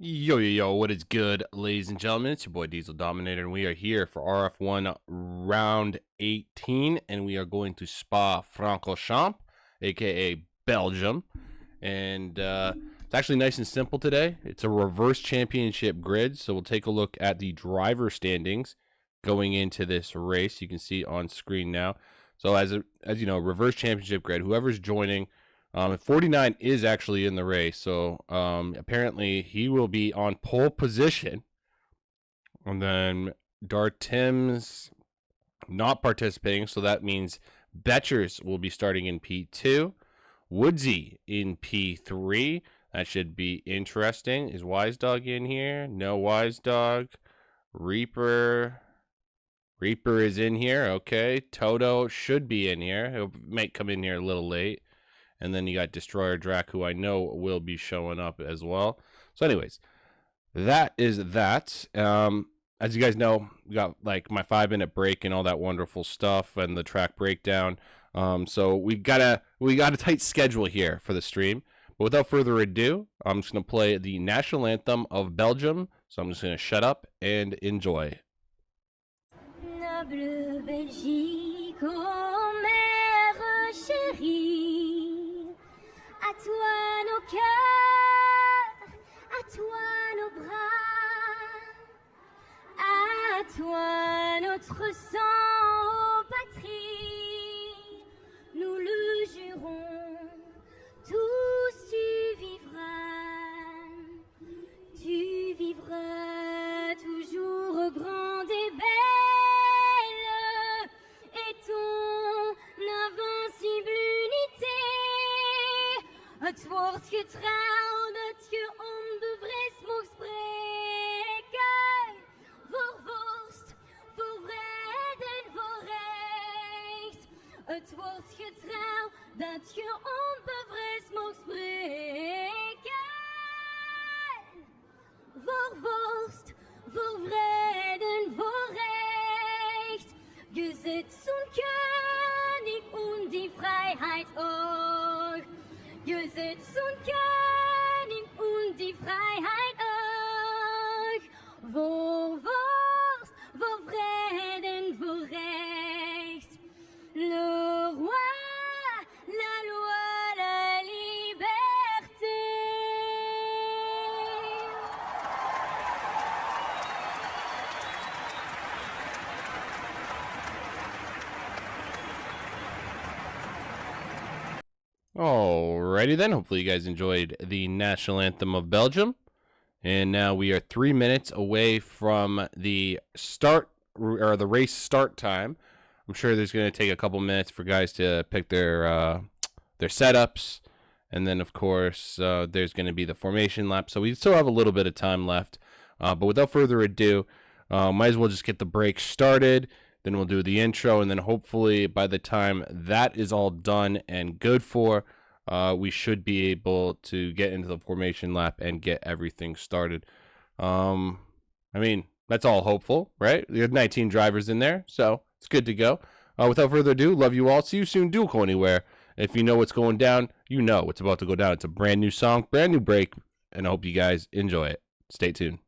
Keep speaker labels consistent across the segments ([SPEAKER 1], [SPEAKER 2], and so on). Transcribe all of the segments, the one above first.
[SPEAKER 1] Yo, what is good, ladies and gentlemen? It's your boy DieselDominator, and we are here for RF1 round 18, and we are going to Spa-Francorchamps, aka Belgium. And it's actually nice and simple today. It's a reverse championship grid, so we'll take a look at the driver standings going into this race. You can see on screen now. So as you know, reverse championship grid, whoever's joining. 49 is actually in the race, so apparently he will be on pole position. And then Dartim's not participating, so that means Betchers will be starting in P2. Woodsy in P3. That should be interesting. Is Wise Dog in here? No Wise Dog. Reaper is in here. Okay. Toto should be in here. He might come in here a little late. And then you got Destroyer Drac, who I know will be showing up as well. So anyways, that is that. As you guys know, we got like my 5-minute break and all that wonderful stuff and the track breakdown. So we got a tight schedule here for the stream. But without further ado, I'm just going to play the national anthem of Belgium. So I'm just going to shut up and enjoy.
[SPEAKER 2] Noble Belgique, ô mère chérie. À toi nos cœurs, à toi nos bras, à toi notre sang, ô patrie, nous le jurons, tous tu vivras toujours grande et belle, et ton invincible unité. Het wordt getrouwd dat je onbevreesd mocht spreken. Voor vorst, voor vrede en voor recht. Het wordt getrouwd dat je onbevreesd mocht spreken. Voor vorst, voor vrede en voor recht. Gesetz und König und die Freiheit auch. Gesetz und König und die Freiheit euch. Voor vorst, voor vrede en voor recht. Le roi, la loi, la liberté.
[SPEAKER 1] Alrighty then, hopefully you guys enjoyed the national anthem of Belgium. And now we are 3 minutes away from the start, or the race start time. I'm sure there's going to take a couple minutes for guys to pick their setups. And then, of course, there's going to be the formation lap. So we still have a little bit of time left. But without further ado, might as well just get the break started. Then we'll do the intro, and then hopefully by the time that is all done and good for, we should be able to get into the formation lap and get everything started. I mean, that's all hopeful, right? We have 19 drivers in there, so it's good to go. Without further ado, love you all. See you soon. Don't go anywhere. If you know what's going down, you know what's about to go down. It's a brand new song, brand new break, and I hope you guys enjoy it. Stay tuned.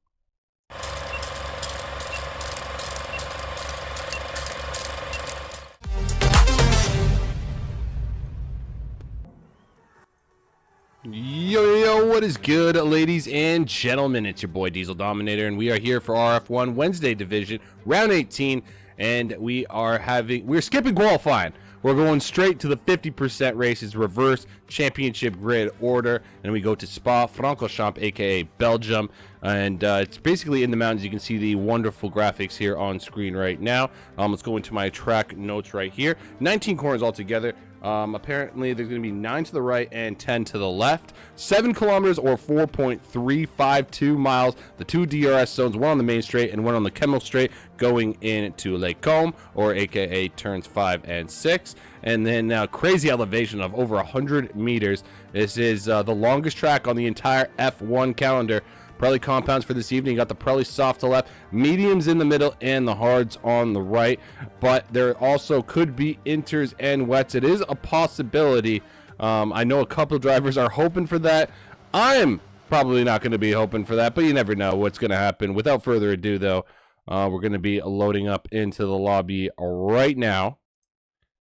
[SPEAKER 1] Yo, what is good, ladies and gentlemen? It's your boy DieselDominator, and we are here for RF1 Wednesday Division, round 18, and we're skipping qualifying. We're going straight to the 50% races, reverse championship grid order, and we go to Spa-Francorchamps, aka Belgium, and it's basically in the mountains. You can see the wonderful graphics here on screen right now. Let's go into my track notes right here. 19 corners altogether. Apparently there's going to be 9 to the right and 10 to the left. 7 kilometers or 4.352 miles. The 2 DRS zones, one on the main straight and one on the Kemmel straight, going into Lake Combe, or aka turns 5 and 6. And then crazy elevation of over 100 meters. This is the longest track on the entire F1 calendar. Pirelli compounds for this evening. You got the Pirelli soft to left, mediums in the middle, and the hards on the right. But there also could be inters and wets. It is a possibility. I know a couple of drivers are hoping for that. I'm Probably not going to be hoping for that, but you never know what's going to happen. Without further ado, though, we're going to be loading up into the lobby right now.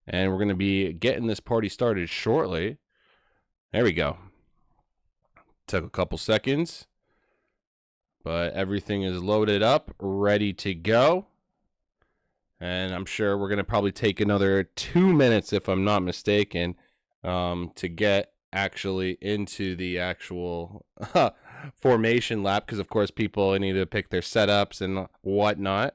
[SPEAKER 1] And we're going to be getting this party started shortly. There we go. Took a couple seconds. But everything is loaded up, ready to go. And I'm sure we're going to probably take another 2 minutes, if I'm not mistaken, to get actually into the actual formation lap. Because, of course, people need to pick their setups and whatnot.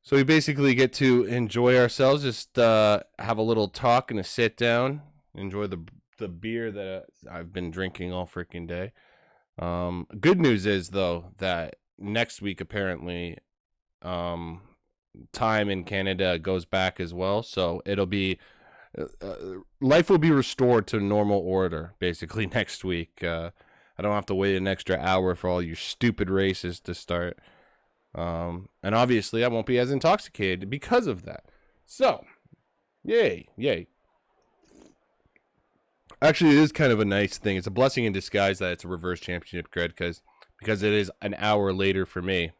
[SPEAKER 1] So we basically get to enjoy ourselves, just have a little talk and a sit down, enjoy the beer that I've been drinking all freaking day. Good news is, though, that next week, apparently, time in Canada goes back as well. So it'll be, life will be restored to normal order, basically, next week. I don't have to wait an extra hour for all your stupid races to start. And obviously, I won't be as intoxicated because of that. So, yay. Actually, it is kind of a nice thing. It's a blessing in disguise that it's a reverse championship grid because it is an hour later for me.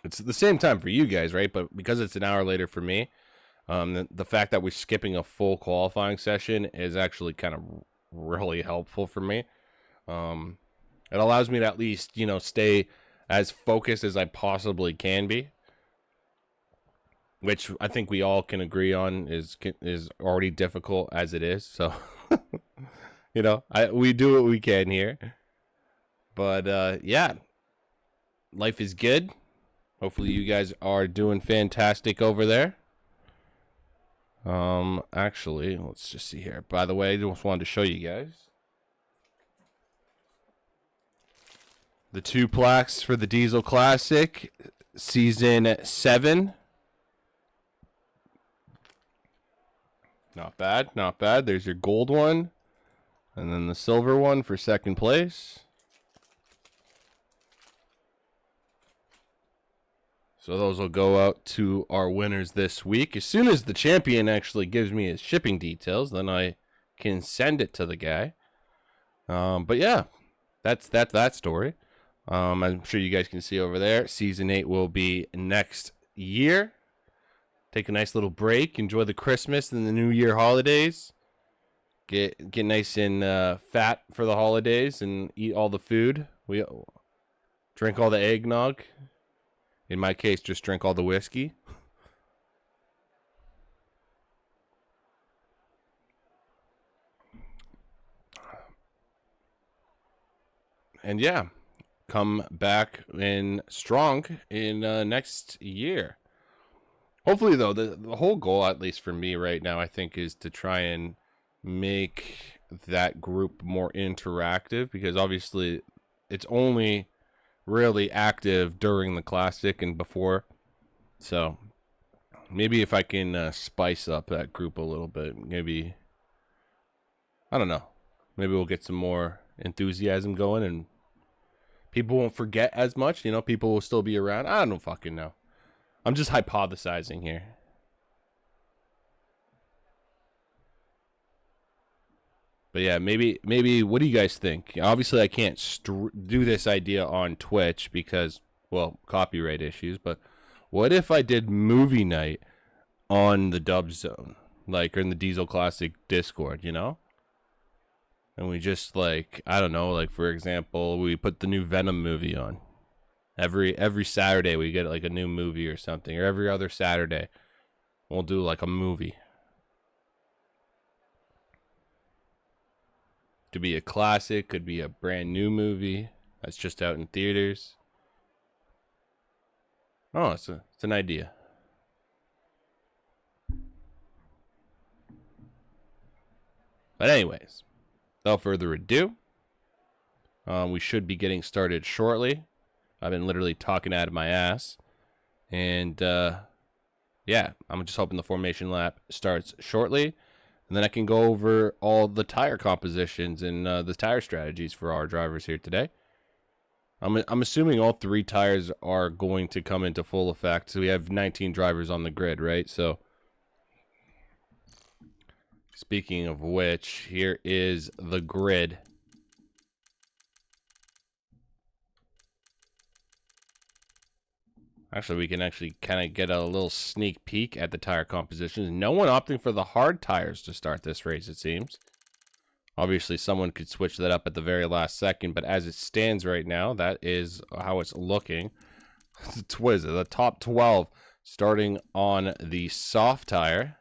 [SPEAKER 1] It's the same time for you guys, right? But because it's an hour later for me, the fact that we're skipping a full qualifying session is actually kind of really helpful for me. It allows me to at least, stay as focused as I possibly can be, which I think we all can agree on is already difficult as it is. So, we do what we can here. But yeah, life is good. Hopefully you guys are doing fantastic over there. Actually, let's just see here. By the way, I just wanted to show you guys the 2 plaques for the Diesel Classic, Season 7. Not bad, not bad. There's your gold one. And then the silver one for second place. So those will go out to our winners this week. As soon as the champion actually gives me his shipping details, then I can send it to the guy. But yeah, that's that story. I'm sure you guys can see over there. Season 8 will be next year. Take a nice little break. Enjoy the Christmas and the New Year holidays. Get nice and fat for the holidays and eat all the food. We drink all the eggnog. In my case, just drink all the whiskey. And yeah, come back in strong in next year. Hopefully, though, the whole goal, at least for me right now, I think, is to try and make that group more interactive, because obviously it's only really active during the Classic and before. So maybe if I can spice up that group a little bit, maybe, I don't know, maybe we'll get some more enthusiasm going and people won't forget as much. People will still be around. I don't fucking know. I'm just hypothesizing here. But yeah, maybe. What do you guys think? Obviously, I can't do this idea on Twitch because, well, copyright issues. But what if I did movie night on the Dub Zone, or in the Diesel Classic Discord? And we just I don't know, for example, we put the new Venom movie on. Every Saturday we get a new movie or something, or every other Saturday we'll do a movie. Could be a classic, could be a brand new movie that's just out in theaters. Oh, it's an idea. But anyways, without further ado, we should be getting started shortly. I've been literally talking out of my ass. And yeah, I'm just hoping the formation lap starts shortly. And then I can go over all the tire compositions and the tire strategies for our drivers here today. I'm assuming all 3 tires are going to come into full effect. So we have 19 drivers on the grid, right? So speaking of which, here is the grid Actually, we can actually kind of get a little sneak peek at the tire compositions. No one opting for the hard tires to start this race, it seems. Obviously, someone could switch that up at the very last second, but as it stands right now, that is how it's looking. What is it? The top 12 starting on the soft tire.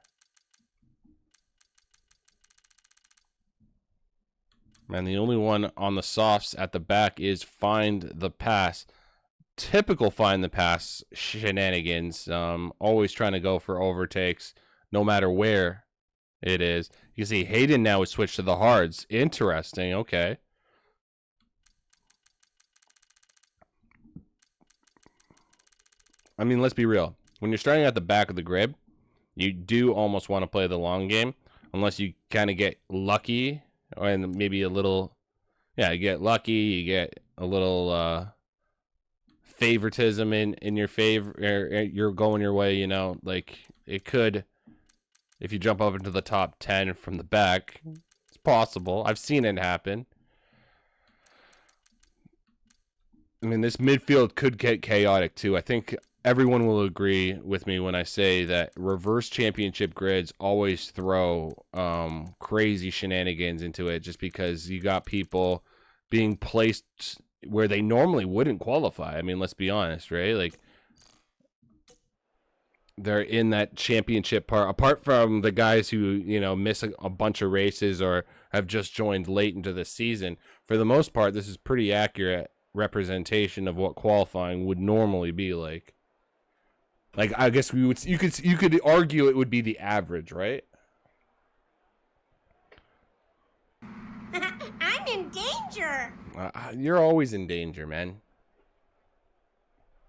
[SPEAKER 1] And the only one on the softs at the back is Find the Pass. Typical Find the Pass shenanigans. Always trying to go for overtakes, no matter where it is. You can see Hayden now has switched to the hards. Interesting. Okay. I mean, let's be real. When you're starting at the back of the grid, you do almost want to play the long game, unless you kind of get lucky, and maybe a little, yeah, you get lucky, you get a little favoritism in your favor, or you're going your way, you know, like it could, if you jump up into the top 10 from the back, it's possible. I've seen it happen. I mean, this midfield could get chaotic too. I think everyone will agree with me when I say that reverse championship grids always throw crazy shenanigans into it, just because you got people being placed where they normally wouldn't qualify. I mean, let's be honest, right? Like, they're in that championship part, apart from the guys who, you know, miss a bunch of races or have just joined late into the season. For the most part, this is pretty accurate representation of what qualifying would normally be like. Like, I guess you could argue it would be the average, right?
[SPEAKER 3] I'm in danger.
[SPEAKER 1] You're always in danger, man.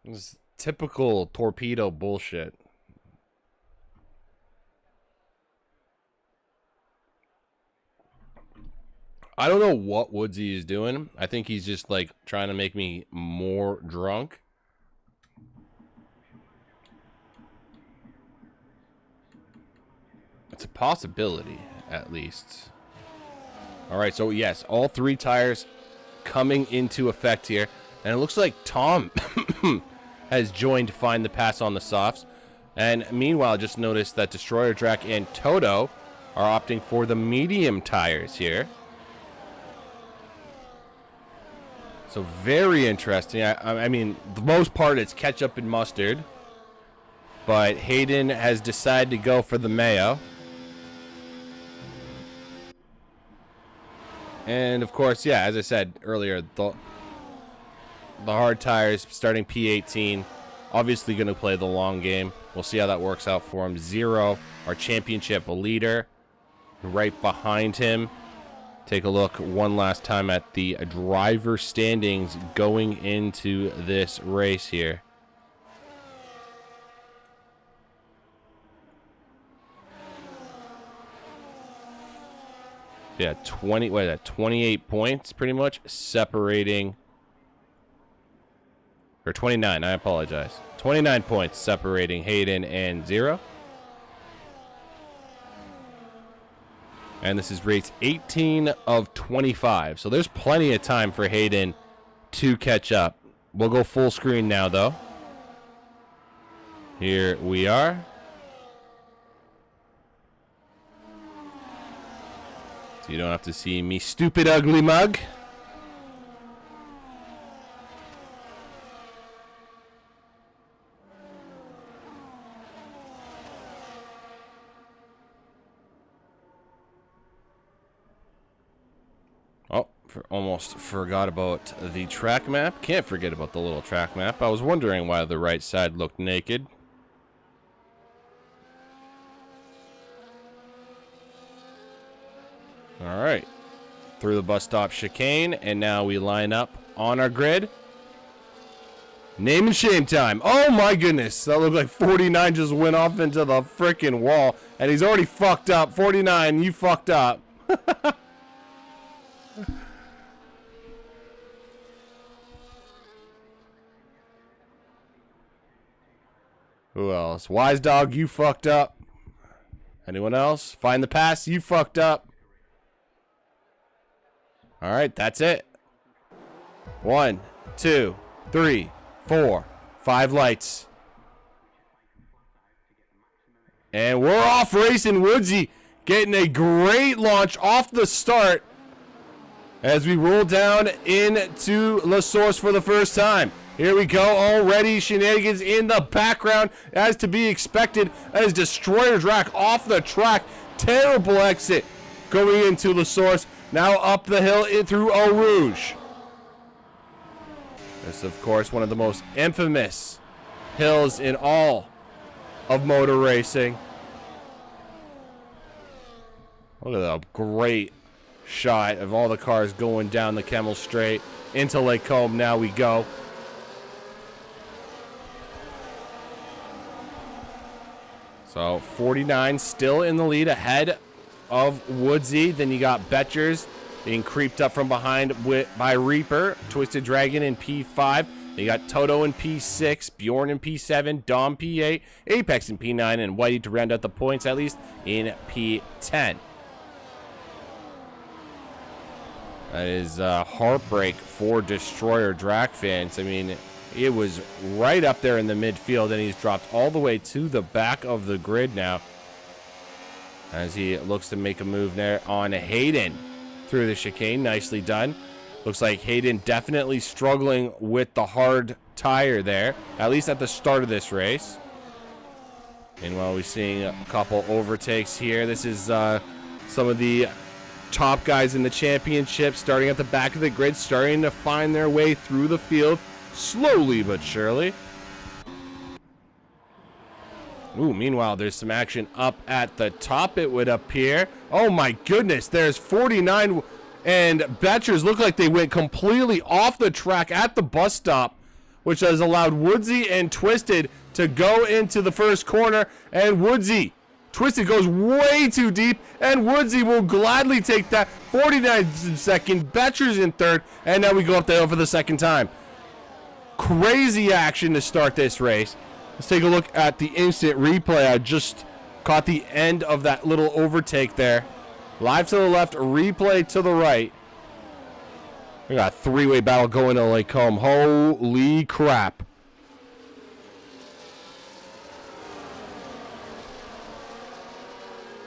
[SPEAKER 1] This is typical torpedo bullshit. I don't know what Woodsy is doing. I think he's just like trying to make me more drunk. It's a possibility, at least. All right, so yes, all three tires coming into effect here. And it looks like Tom has joined Find the Pass on the softs. And meanwhile, just noticed that Destroyer Drac and Toto are opting for the medium tires here. So very interesting. I mean, the most part it's ketchup and mustard. But Hayden has decided to go for the mayo. And of course, yeah, as I said earlier, the hard tires starting P18, obviously going to play the long game. We'll see how that works out for him. Zero, our championship leader, right behind him. Take a look one last time at the driver standings going into this race here. Yeah, 28 points pretty much separating, or 29, I apologize. 29 points separating Hayden and Zero. And this is race 18 of 25. So there's plenty of time for Hayden to catch up. We'll go full screen now, though. Here we are. So you don't have to see me stupid ugly mug. Oh, almost forgot about the track map. Can't forget about the little track map. I was wondering why the right side looked naked. All right. Through the bus stop chicane, and now we line up on our grid. Name and shame time. Oh my goodness. That looked like 49 just went off into the frickin' wall, and he's already fucked up. 49, you fucked up. Who else? Wise Dog, you fucked up. Anyone else? Find the Pass, you fucked up. All right, that's it. 1, 2, 3, 4, 5 lights. And we're off racing. Woodsy getting a great launch off the start as we roll down into La Source for the first time. Here we go, already shenanigans in the background as to be expected as Destroyer Drac off the track. Terrible exit going into La Source. Now up the hill in through Eau Rouge. This is, of course, one of the most infamous hills in all of motor racing. Look at that great shot of all the cars going down the Kemmel Straight into Lake Combe. Now we go. So 49 still in the lead ahead of Woodsy. Then you got Betchers being creeped up from behind by Reaper, Twisted Dragon in P5. You got Toto in P6, Bjorn in P7, Dom P8, Apex in P9, and Whitey to round out the points at least in P10. That is heartbreak for Destroyer Drac fans. I mean, it was right up there in the midfield, and he's dropped all the way to the back of the grid now as he looks to make a move there on Hayden through the chicane. Nicely done. Looks like Hayden definitely struggling with the hard tire there, at least at the start of this race. Meanwhile, we're seeing a couple overtakes here. This is some of the top guys in the championship starting at the back of the grid, starting to find their way through the field slowly but surely. Ooh, meanwhile, there's some action up at the top, it would appear. Oh my goodness, there's 49 and Betchers look like they went completely off the track at the bus stop, which has allowed Woodsy and Twisted to go into the first corner. And Twisted goes way too deep, and Woodsy will gladly take that. 49 in second, Betchers in third, and now we go up the hill for the second time. Crazy action to start this race. Let's take a look at the instant replay. I just caught the end of that little overtake there. Live to the left, replay to the right. We got a three-way battle going to Lake Combe. Holy crap.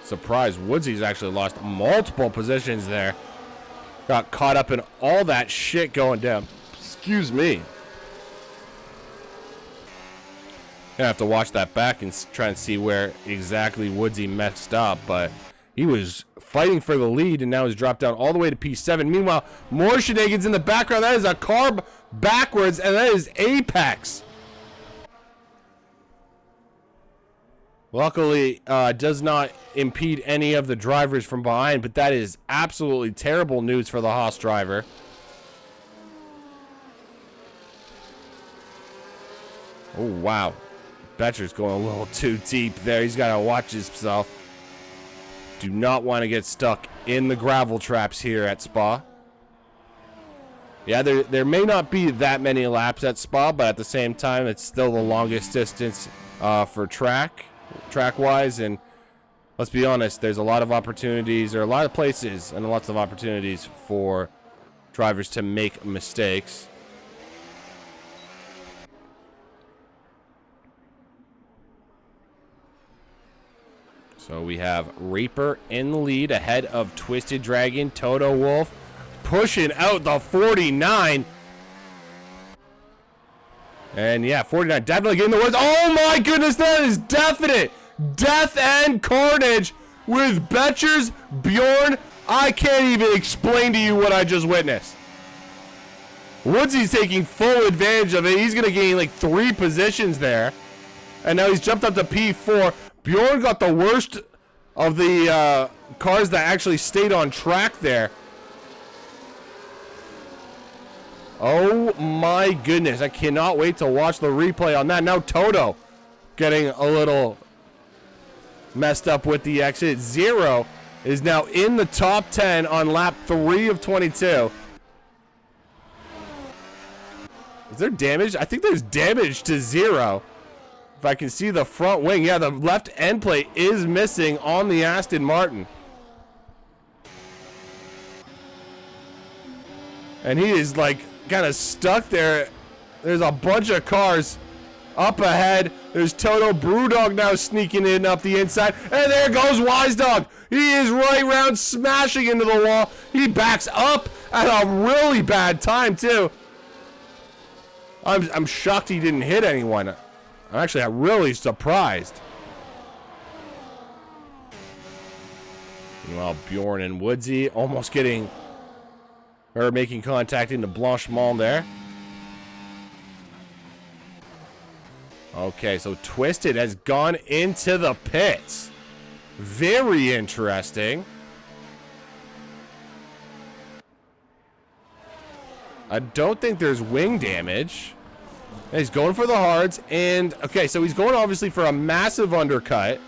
[SPEAKER 1] Surprise, Woodsy's actually lost multiple positions there. Got caught up in all that shit going down. Excuse me. Gonna have to watch that back and try and see where exactly Woodsy messed up, but he was fighting for the lead and now he's dropped down all the way to P7. Meanwhile, more shenanigans in the background. That is a carb backwards, and that is Apex. Luckily, does not impede any of the drivers from behind, but that is absolutely terrible news for the Haas driver. Oh, wow. Betcher's going a little too deep there. He's got to watch himself. Do not want to get stuck in the gravel traps here at Spa. Yeah, there may not be that many laps at Spa, but at the same time, it's still the longest distance for track-wise. And let's be honest, there's a lot of opportunities, or a lot of places and lots of opportunities for drivers to make mistakes. So we have Reaper in the lead ahead of Twisted Dragon. Toto Wolf pushing out the 49. And yeah, 49 definitely getting the woods. Oh my goodness, that is definite death and carnage with Betchers, Bjorn. I can't even explain to you what I just witnessed. Woodsy's taking full advantage of it. He's going to gain like 3 positions there. And now he's jumped up to P4. Bjorn got the worst of the cars that actually stayed on track there. Oh my goodness, I cannot wait to watch the replay on that. Now Toto getting a little messed up with the exit. Zero is now in the top 10 on lap 3 of 22. Is there damage? I think there's damage to Zero. If I can see the front wing. Yeah, the left end plate is missing on the Aston Martin. And he is like kind of stuck there. There's a bunch of cars up ahead. There's Toto. Brewdog now sneaking in up the inside. And there goes Wise Dog. He is right round smashing into the wall. He backs up at a really bad time, too. I'm shocked he didn't hit anyone. I'm really surprised. Meanwhile, Bjorn and Woodsy almost making contact into Blanchemont there. Okay, so Twisted has gone into the pits. Very interesting. I don't think there's wing damage. And he's going for the hards. And, okay, so he's going obviously for a massive undercut.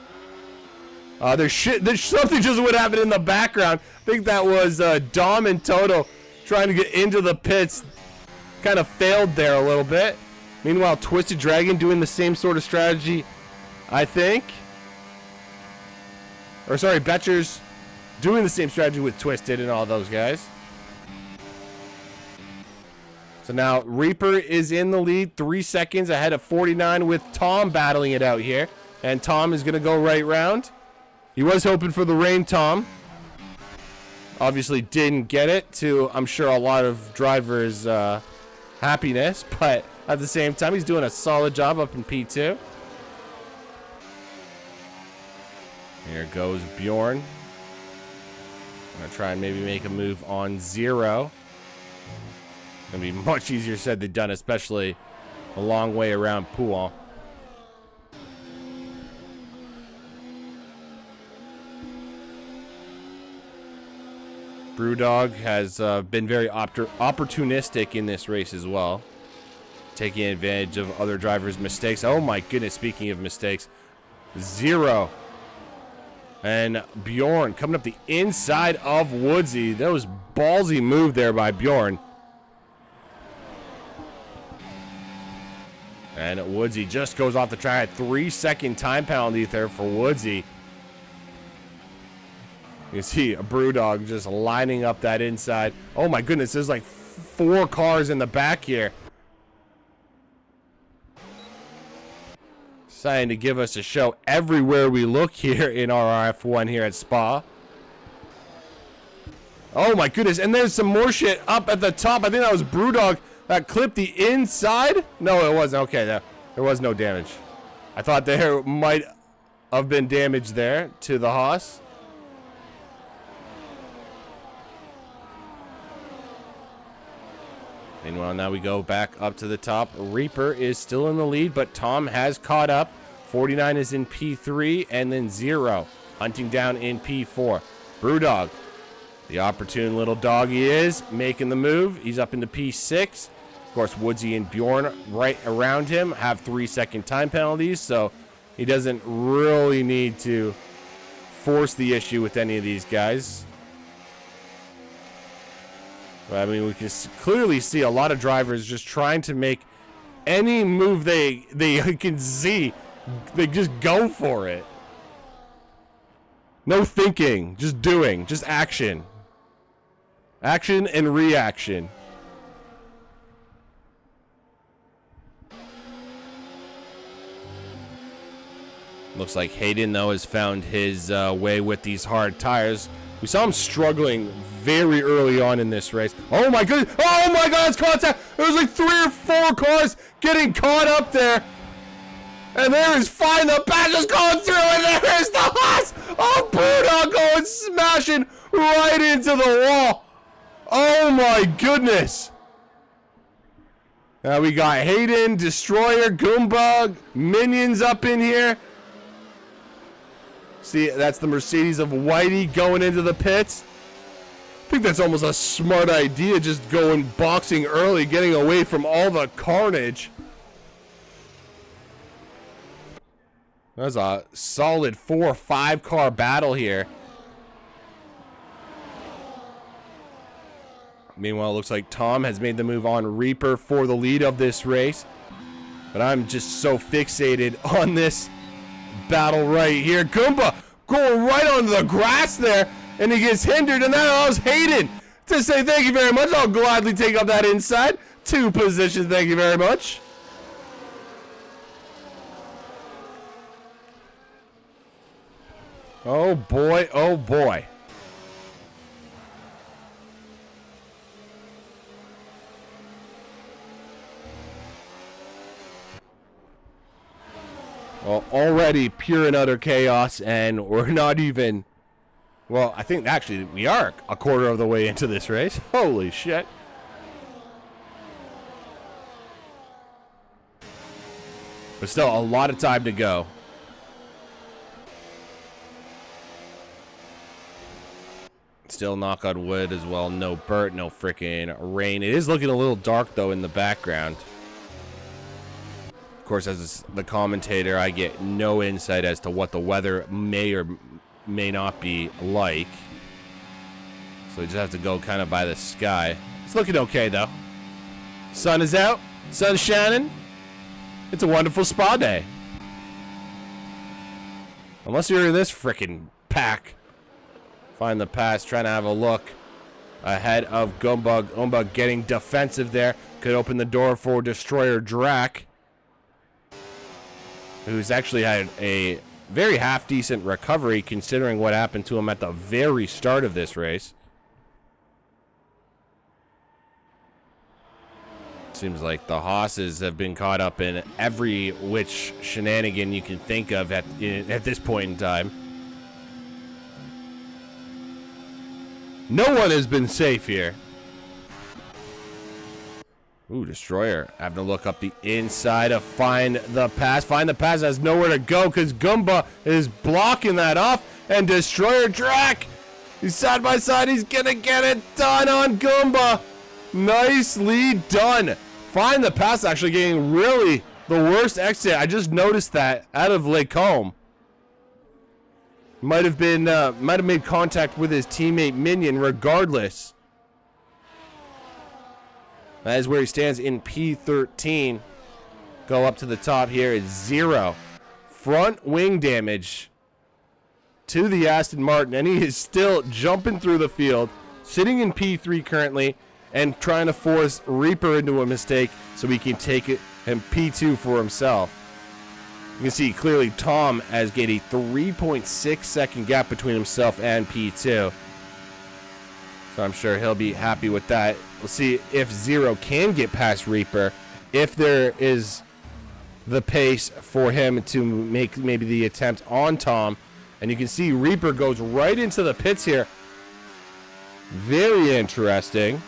[SPEAKER 1] There's something just would happen in the background. I think that was Dom and Toto trying to get into the pits. Kind of failed there a little bit. Meanwhile, Twisted Dragon doing the same sort of strategy, I think. Or sorry, Betcher's doing the same strategy with Twisted and all those guys. So now Reaper is in the lead, 3 seconds ahead of 49 with Tom battling it out here. And Tom is going to go right round. He was hoping for the rain, Tom. Obviously didn't get it, to, I'm sure, a lot of drivers' happiness. But at the same time, he's doing a solid job up in P2. Here goes Bjorn. Gonna try and maybe make a move on 0. Gonna be much easier said than done, especially a long way around Pouan. Brewdog has been very opportunistic in this race as well, taking advantage of other drivers' mistakes. Oh my goodness, speaking of mistakes, 0. And Bjorn coming up the inside of Woodsy. That was ballsy move there by Bjorn. And Woodsy just goes off the track. 3-second time penalty there for Woodsy. You see a Brewdog just lining up that inside. Oh my goodness, there's like 4 cars in the back here. Deciding to give us a show everywhere we look here in RRF1 here at Spa. Oh my goodness, and there's some more shit up at the top. I think that was Brewdog that clipped the inside. No, it wasn't. Okay, there was no damage. I thought there might have been damage there to the Haas. Meanwhile, now we go back up to the top. Reaper is still in the lead, but Tom has caught up. 49 is in P3, and then 0 hunting down in P4. Brewdog, the opportune little dog he is, making the move. He's up into P6. Of course, Woodsy and Bjorn right around him have 3-second time penalties, so he doesn't really need to force the issue with any of these guys. But, I mean, we can clearly see a lot of drivers just trying to make any move they can see. They just go for it. No thinking, just doing, just action. Action and reaction. Looks like Hayden, though, has found his way with these hard tires. We saw him struggling very early on in this race. Oh my goodness! Oh my God! It's contact. There's like 3 or 4 cars getting caught up there, and there is fine. The back just going through, and there is the Haas. Oh, Brewdog going smashing right into the wall. Oh my goodness! Now we got Hayden, Destroyer, Goombug, Minions up in here. See, that's the Mercedes of Whitey going into the pits. I think that's almost a smart idea, just going boxing early, getting away from all the carnage. That's a solid 4 or 5 car battle here. Meanwhile, it looks like Tom has made the move on Reaper for the lead of this race. But I'm just so fixated on this battle right here. Goomba going right onto the grass there, and he gets hindered, and that allows Hayden to say thank you very much. I'll gladly take up that inside 2 position. Thank you very much. Oh boy, oh boy. Well, already pure and utter chaos, and we're not even... Well, I think actually we are a quarter of the way into this race. Holy shit. But still, a lot of time to go. Still, knock on wood as well. No Bert, no freaking rain. It is looking a little dark, though, in the background. Of course, as the commentator, I get no insight as to what the weather may or may not be like. So we just have to go kind of by the sky. It's looking okay, though. Sun is out. Sun's shining. It's a wonderful spa day. Unless you're in this freaking pack. Find the pass, trying to have a look ahead of Goomba. Goomba getting defensive there. Could open the door for Destroyer Drac, who's actually had a very half-decent recovery considering what happened to him at the very start of this race. Seems like the Hosses have been caught up in every which shenanigan you can think of at this point in time. No one has been safe here. Ooh, Destroyer having to look up the inside to find the pass. Find the pass, has nowhere to go because Goomba is blocking that off. And Destroyer Drac, he's side by side. He's going to get it done on Goomba. Nicely done. Find the pass actually getting really the worst exit. I just noticed that out of Lacombe. Might have made contact with his teammate Minion regardless. That is where he stands in P13. Go up to the top here. It's 0 front wing damage to the Aston Martin, and he is still jumping through the field, sitting in P3 currently, and trying to force Reaper into a mistake so he can take it and P2 for himself. You can see clearly Tom has gained a 3.6 second gap between himself and P2. So I'm sure he'll be happy with that. We'll see if Zero can get past Reaper, if there is the pace for him to make maybe the attempt on Tom. And you can see Reaper goes right into the pits here. Very interesting.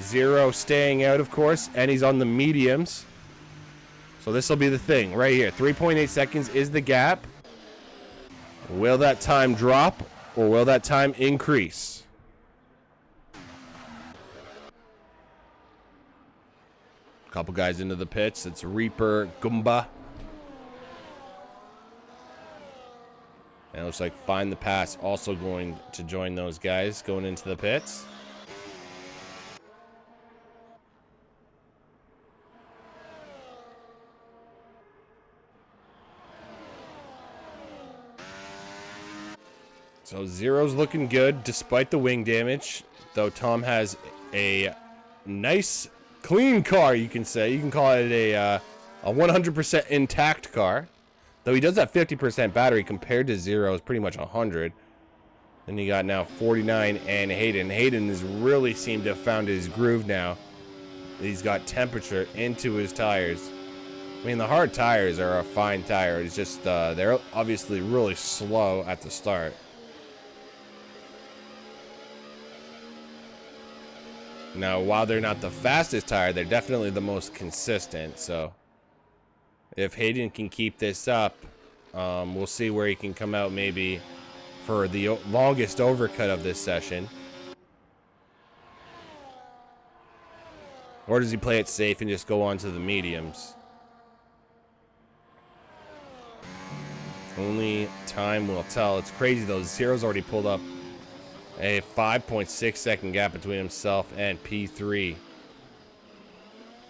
[SPEAKER 1] Zero staying out, of course, and he's on the mediums. So this will be the thing right here. 3.8 seconds is the gap. Will that time drop or will that time increase? A couple guys into the pits. It's Reaper, Goomba. And it looks like Find the Pass also going to join those guys going into the pits. So Zero's looking good despite the wing damage, though Tom has a nice clean car, you can say. You can call it a 100% intact car, though he does have 50% battery compared to Zero's pretty much 100. Then you got now 49 and Hayden. Hayden has really seemed to have found his groove now. He's got temperature into his tires. I mean, the hard tires are a fine tire. It's just they're obviously really slow at the start. Now, while they're not the fastest tire, they're definitely the most consistent. So, if Hayden can keep this up, we'll see where he can come out maybe for the longest overcut of this session. Or does he play it safe and just go on to the mediums? Only time will tell. It's crazy, though. Zero's already pulled up a 5.6 second gap between himself and P3.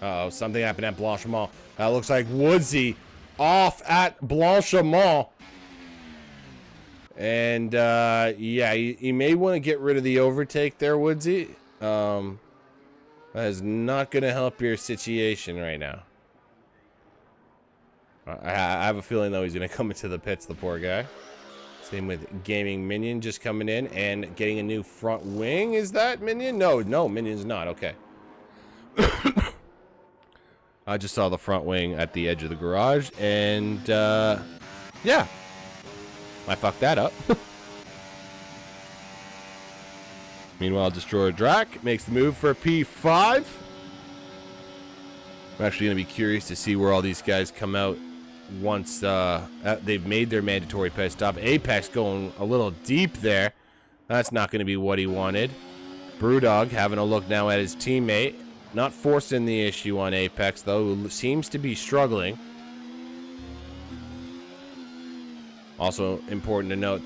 [SPEAKER 1] Uh-oh, something happened at Blanchimont. That looks like Woodsy off at Blanchimont. And, yeah, you may want to get rid of the overtake there, Woodsy. That is not going to help your situation right now. I have a feeling, though, he's going to come into the pits, the poor guy. Same with Gaming Minion just coming in and getting a new front wing. Is that Minion? No, Minion's not. Okay. I just saw the front wing at the edge of the garage, and yeah, I fucked that up. Meanwhile, Destroyer Drac makes the move for P5. I'm actually going to be curious to see where all these guys come out once they've made their mandatory pit stop. Apex going a little deep there. That's not going to be what he wanted. Brewdog having a look now at his teammate. Not forcing the issue on Apex, though, who seems to be struggling. Also important to note,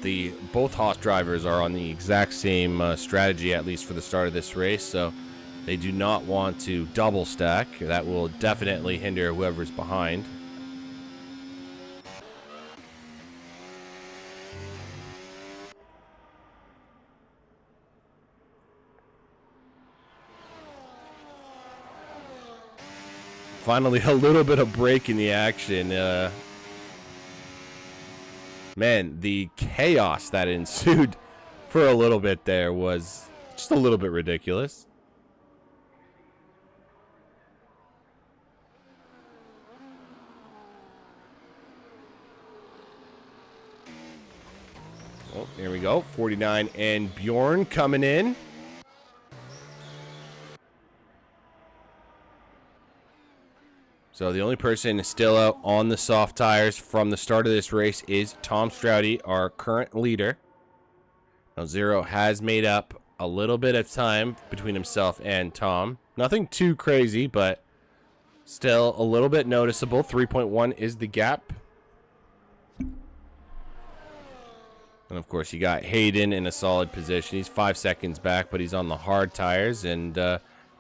[SPEAKER 1] both Haas drivers are on the exact same strategy, at least for the start of this race, so they do not want to double stack. That will definitely hinder whoever's behind. Finally, a little bit of break in the action. Man, the chaos that ensued for a little bit there was just a little bit ridiculous. Oh, here we go. 49 and Bjorn coming in. So the only person still out on the soft tires from the start of this race is Tom Stroudy, our current leader. Now Zero has made up a little bit of time between himself and Tom. Nothing too crazy, but still a little bit noticeable. 3.1 is the gap. And of course you got Hayden in a solid position. He's 5 seconds back, but he's on the hard tires, and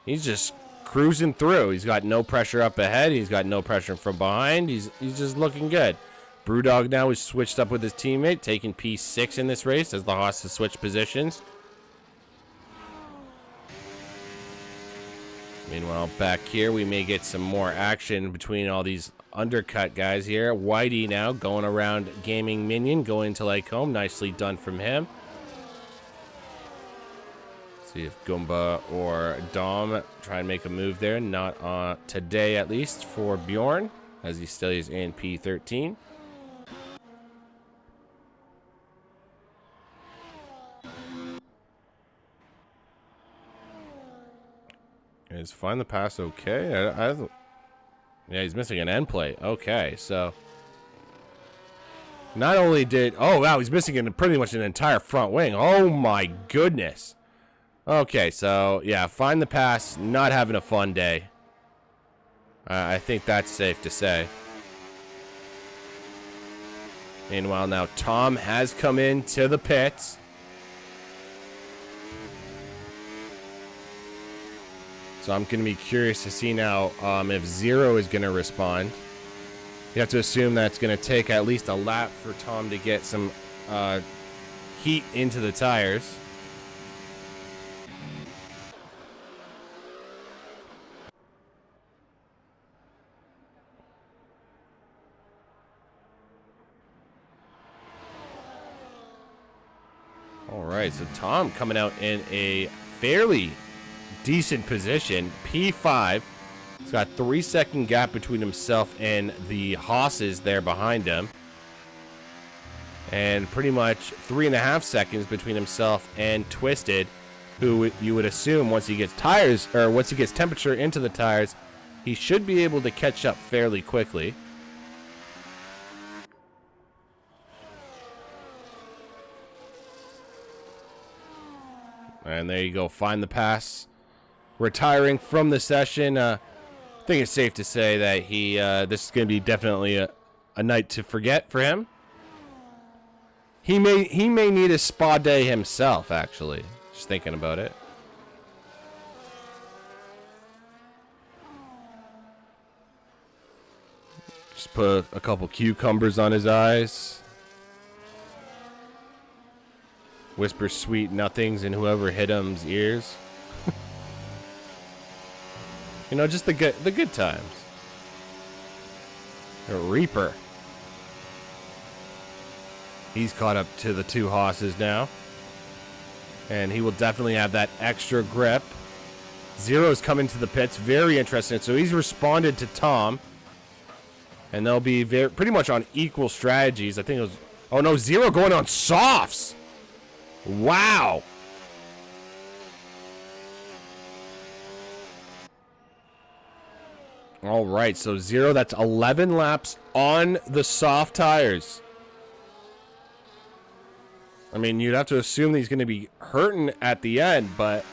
[SPEAKER 1] he's just cruising through. He's got no pressure up ahead. He's got no pressure from behind. He's just looking good. Brewdog now is switched up with his teammate, taking P6 in this race as the Haas has switched positions. Meanwhile, back here, we may get some more action between all these undercut guys here. Whitey now going around Gaming Minion, going to Lake Home. Nicely done from him. See if Goomba or Dom try and make a move there. Not today, at least, for Bjorn, as he still is in P13. Is Find the Pass okay? Yeah, he's missing an end plate. Okay, so not only did... Oh, wow, he's missing pretty much an entire front wing. Oh, my goodness. Okay, so, yeah, Find the Pass, not having a fun day. I think that's safe to say. Meanwhile, now Tom has come into the pits. So I'm going to be curious to see now if Zero is going to respond. You have to assume that's going to take at least a lap for Tom to get some heat into the tires. All right, so Tom coming out in a fairly decent position, P5. He's got 3-second gap between himself and the Haas's there behind him, and pretty much 3.5 seconds between himself and Twisted, who you would assume once he gets tires, or once he gets temperature into the tires, he should be able to catch up fairly quickly. And there you go, Find the Pass retiring from the session. I think it's safe to say that this is going to be definitely a night to forget for him. He may need a spa day himself, actually. Just thinking about it. Just put a couple cucumbers on his eyes. Whisper sweet nothings in whoever hit him's ears. You know, just the good times. A Reaper. He's caught up to the two Hosses now. And he will definitely have that extra grip. Zero's coming to the pits. Very interesting. So he's responded to Tom. And they'll be pretty much on equal strategies. I think it was... Oh, no. Zero going on softs. Wow. All right. So Zero, that's 11 laps on the soft tires. I mean, you'd have to assume that he's going to be hurting at the end, but...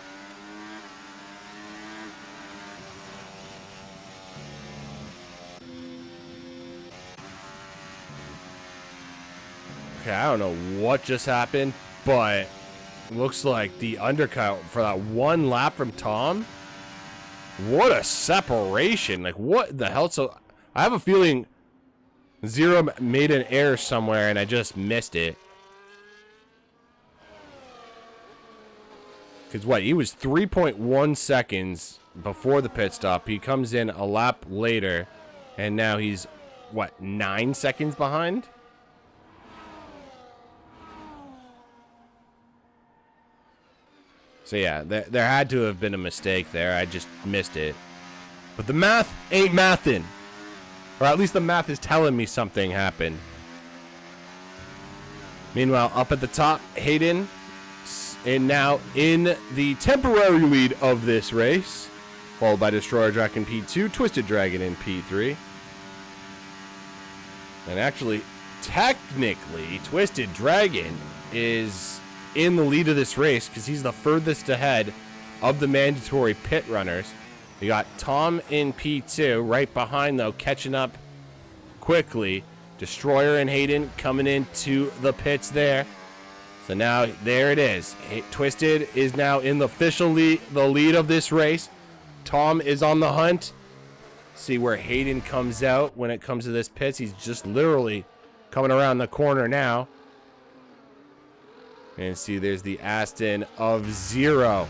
[SPEAKER 1] Okay, I don't know what just happened, but looks like the undercut for that one lap from Tom. What a separation. Like, what the hell? So, I have a feeling Zero made an error somewhere, and I just missed it. Because what, he was 3.1 seconds before the pit stop. He comes in a lap later, and now he's, what, 9 seconds behind? So yeah, there had to have been a mistake there. I just missed it. But the math ain't mathin'. Or at least the math is telling me something happened. Meanwhile, up at the top, Hayden... And now in the temporary lead of this race, followed by Destroyer Dragon P2, Twisted Dragon in P3. And actually, technically, Twisted Dragon is in the lead of this race because he's the furthest ahead of the mandatory pit runners. You got Tom in P2, right behind though, catching up quickly. Destroyer and Hayden coming into the pits there. So now, there it is. Twisted is now in the official lead, the lead of this race. Tom is on the hunt. See where Hayden comes out when it comes to this pits. He's just literally coming around the corner now. And see, there's the Aston of Zero.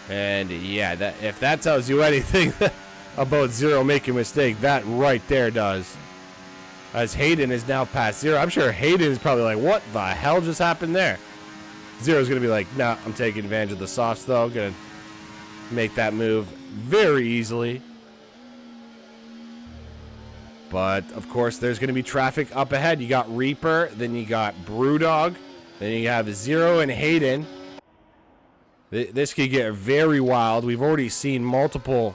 [SPEAKER 1] And yeah, if that tells you anything about Zero making a mistake, that right there does. As Hayden is now past Zero. I'm sure Hayden is probably like, what the hell just happened there? Zero's going to be like, nah, I'm taking advantage of the softs, though. Going to make that move very easily. But, of course, there's going to be traffic up ahead. You got Reaper, then you got Brewdog, then you have Zero and Hayden. This could get very wild. We've already seen multiple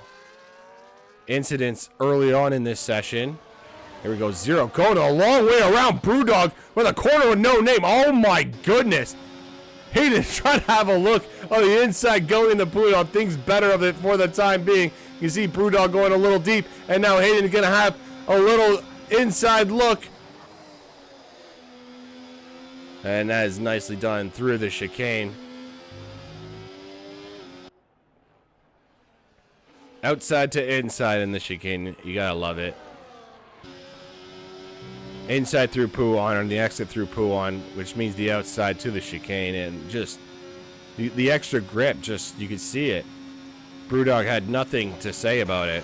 [SPEAKER 1] incidents early on in this session. Here we go, Zero going a long way around Brewdog with a corner with no name. Oh my goodness. Hayden's trying to have a look on the inside going in the Brewdog. Thinks better of it for the time being. You see Brewdog going a little deep, and now Hayden's going to have a little inside look. And that is nicely done through the chicane. Outside to inside in the chicane. You got to love it. Inside through Puon, and the exit through Puon, which means the outside to the chicane, and just the extra grip, just you could see it. Brewdog had nothing to say about it.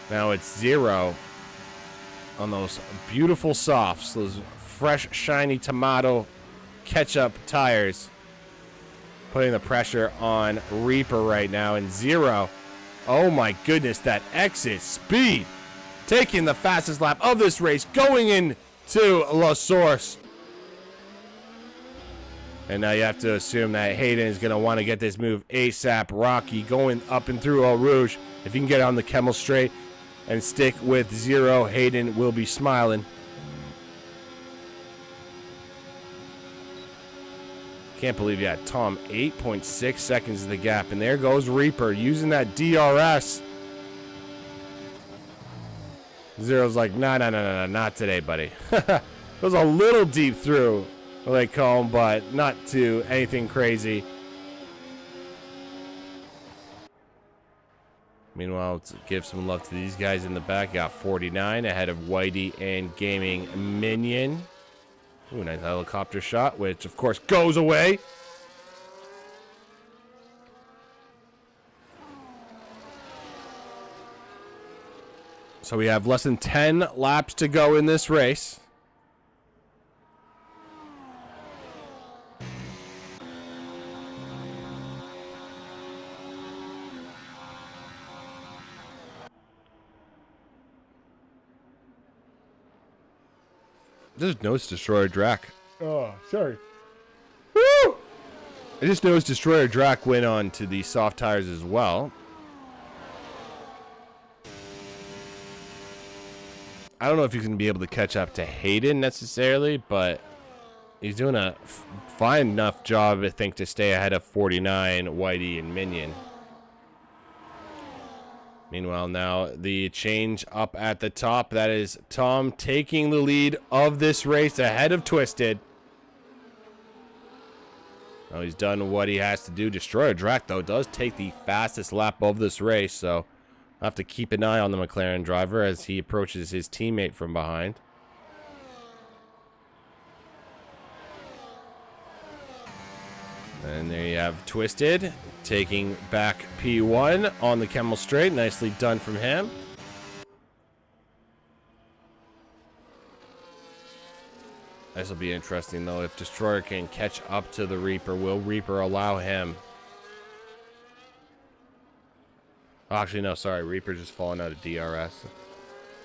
[SPEAKER 1] Now it's Zero on those beautiful softs, those fresh, shiny tomato ketchup tires, putting the pressure on Reaper right now, and Zero, oh my goodness, that exit speed. Taking the fastest lap of this race, going into La Source. And now you have to assume that Hayden is going to want to get this move ASAP. Rocky going up and through Eau Rouge. If he can get on the Camel straight and stick with Zero, Hayden will be smiling. Can't believe you had Tom 8.6 seconds of the gap. And there goes Reaper using that DRS. Zero's like, no, not today, buddy. It was a little deep through Lake Combe, but not to anything crazy. Meanwhile, let's give some love to these guys in the back. Got 49 ahead of Whitey and Gaming Minion. Ooh, nice helicopter shot, which, of course, goes away. So we have less than 10 laps to go in this race. There's Nose Destroyer Drac. Oh, sorry. Woo! I just noticed Destroyer Drac went on to the soft tires as well. I don't know if he's going to be able to catch up to Hayden necessarily, but he's doing a fine enough job, I think, to stay ahead of 49, Whitey, and Minion. Meanwhile, now the change up at the top. That is Tom taking the lead of this race ahead of Twisted. Now he's done what he has to do. Destroyer Drac, though, does take the fastest lap of this race, so I'll have to keep an eye on the McLaren driver as he approaches his teammate from behind. And there you have Twisted taking back P1 on the Camel Straight. Nicely done from him. This will be interesting, though. If Destroyer can catch up to the Reaper, will Reaper allow him? Oh, actually, no, sorry. Reaper just falling out of DRS.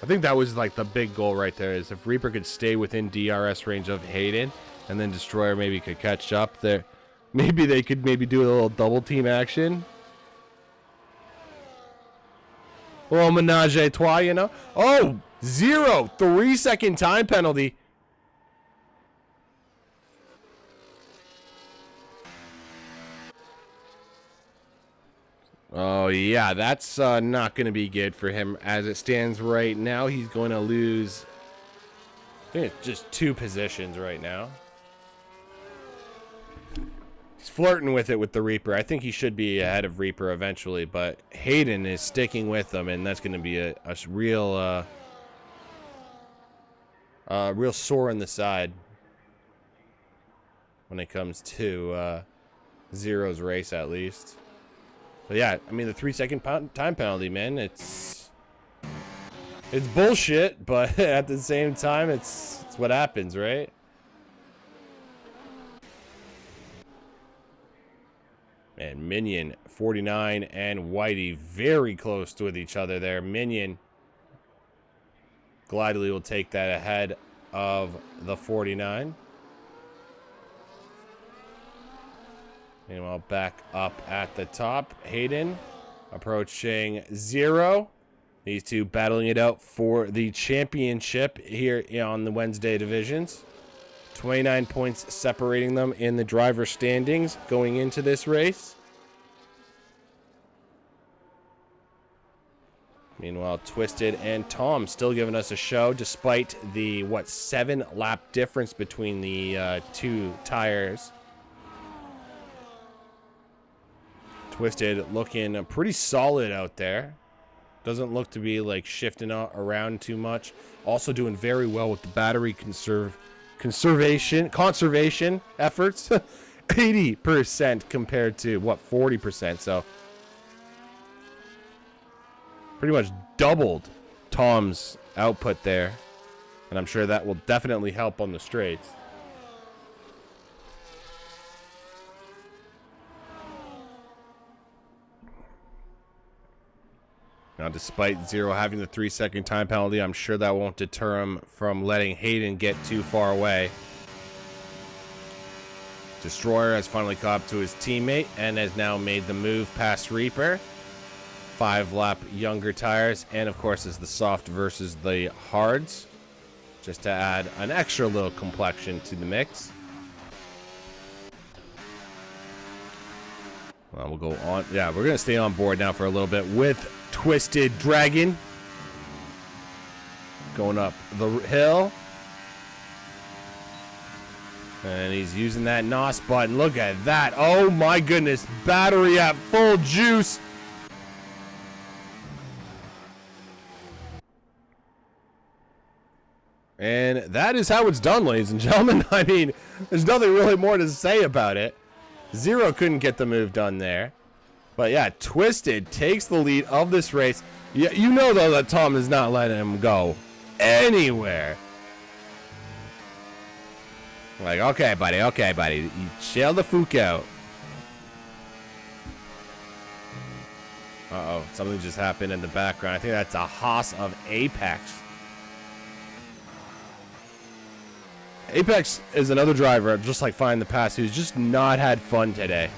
[SPEAKER 1] I think that was like the big goal right there, is if Reaper could stay within DRS range of Hayden, and then Destroyer maybe could catch up there. Maybe they could maybe do a little double team action. A little menage a trois, you know? Oh, 0. 3-second time penalty. Oh, yeah, that's not going to be good for him. As it stands right now, he's going to lose, I think it's just 2 positions right now. He's flirting with it with the Reaper. I think he should be ahead of Reaper eventually, but Hayden is sticking with him, and that's going to be a real, real sore in the side when it comes to Zero's race, at least. But yeah, I mean, the 3-second time penalty, man, it's bullshit, but at the same time, it's what happens, right? And Minion, 49, and Whitey very close with each other there. Minion gladly will take that ahead of the 49. Meanwhile, back up at the top, Hayden approaching 0. These two battling it out for the championship here on the Wednesday divisions. 29 points separating them in the driver standings going into this race. Meanwhile, Twisted and Tom still giving us a show despite the, 7-lap difference between the 2 tires. Twisted looking pretty solid out there. Doesn't look to be like shifting around too much. Also doing very well with the battery conservation efforts. 80% compared to 40%. So pretty much doubled Tom's output there. And I'm sure that will definitely help on the straights. Now, despite Zero having the 3-second time penalty, I'm sure that won't deter him from letting Hayden get too far away. Destroyer has finally caught up to his teammate and has now made the move past Reaper. 5-lap younger tires, and of course is the soft versus the hards, just to add an extra little complexion to the mix. Well, we'll go on. Yeah, we're going to stay on board now for a little bit with Twisted Dragon. Going up the hill. And he's using that NOS button. Look at that. Oh my goodness. Battery at full juice. And that is how it's done, ladies and gentlemen. I mean, there's nothing really more to say about it. Zero couldn't get the move done there. But yeah, Twisted takes the lead of this race. You know, though, that Tom is not letting him go anywhere. Like, okay, buddy. You chill the fuck out. Uh-oh, something just happened in the background. I think that's a Haas of Apex. Apex is another driver, just like Fine in the past, who's just not had fun today.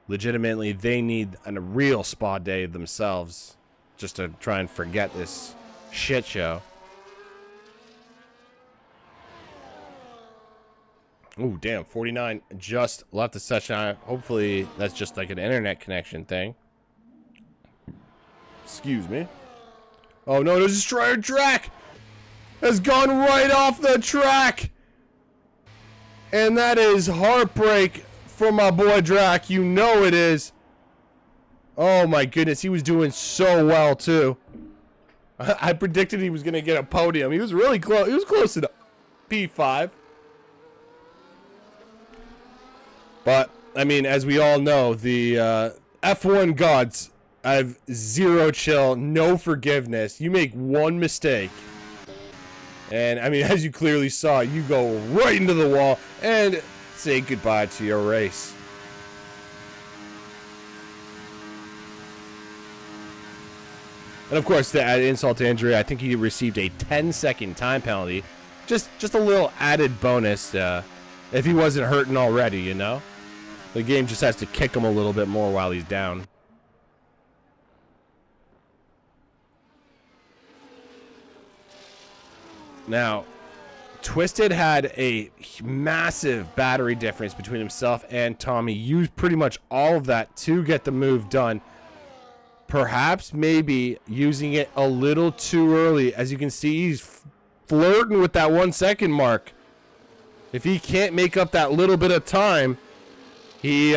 [SPEAKER 1] Legitimately, they need a real spa day themselves just to try and forget this shit show. Ooh, damn, 49 just left the session. Hopefully, that's just like an internet connection thing. Excuse me. Oh, no, there's a Destroyer track has gone right off the track. And that is heartbreak for my boy Drac. You know it is. Oh, my goodness. He was doing so well, too. I predicted he was going to get a podium. He was really close. He was close to the P5. But, I mean, as we all know, the F1 gods have zero chill, no forgiveness. You make one mistake. And, I mean, as you clearly saw, you go right into the wall and say goodbye to your race. And, of course, to add insult to injury, I think he received a 10-second time penalty. Just a little added bonus if he wasn't hurting already, you know? The game just has to kick him a little bit more while he's down. Now, Twisted had a massive battery difference between himself and Tommy. Used pretty much all of that to get the move done. Perhaps maybe using it a little too early. As you can see, he's flirting with that 1 second mark. If he can't make up that little bit of time, he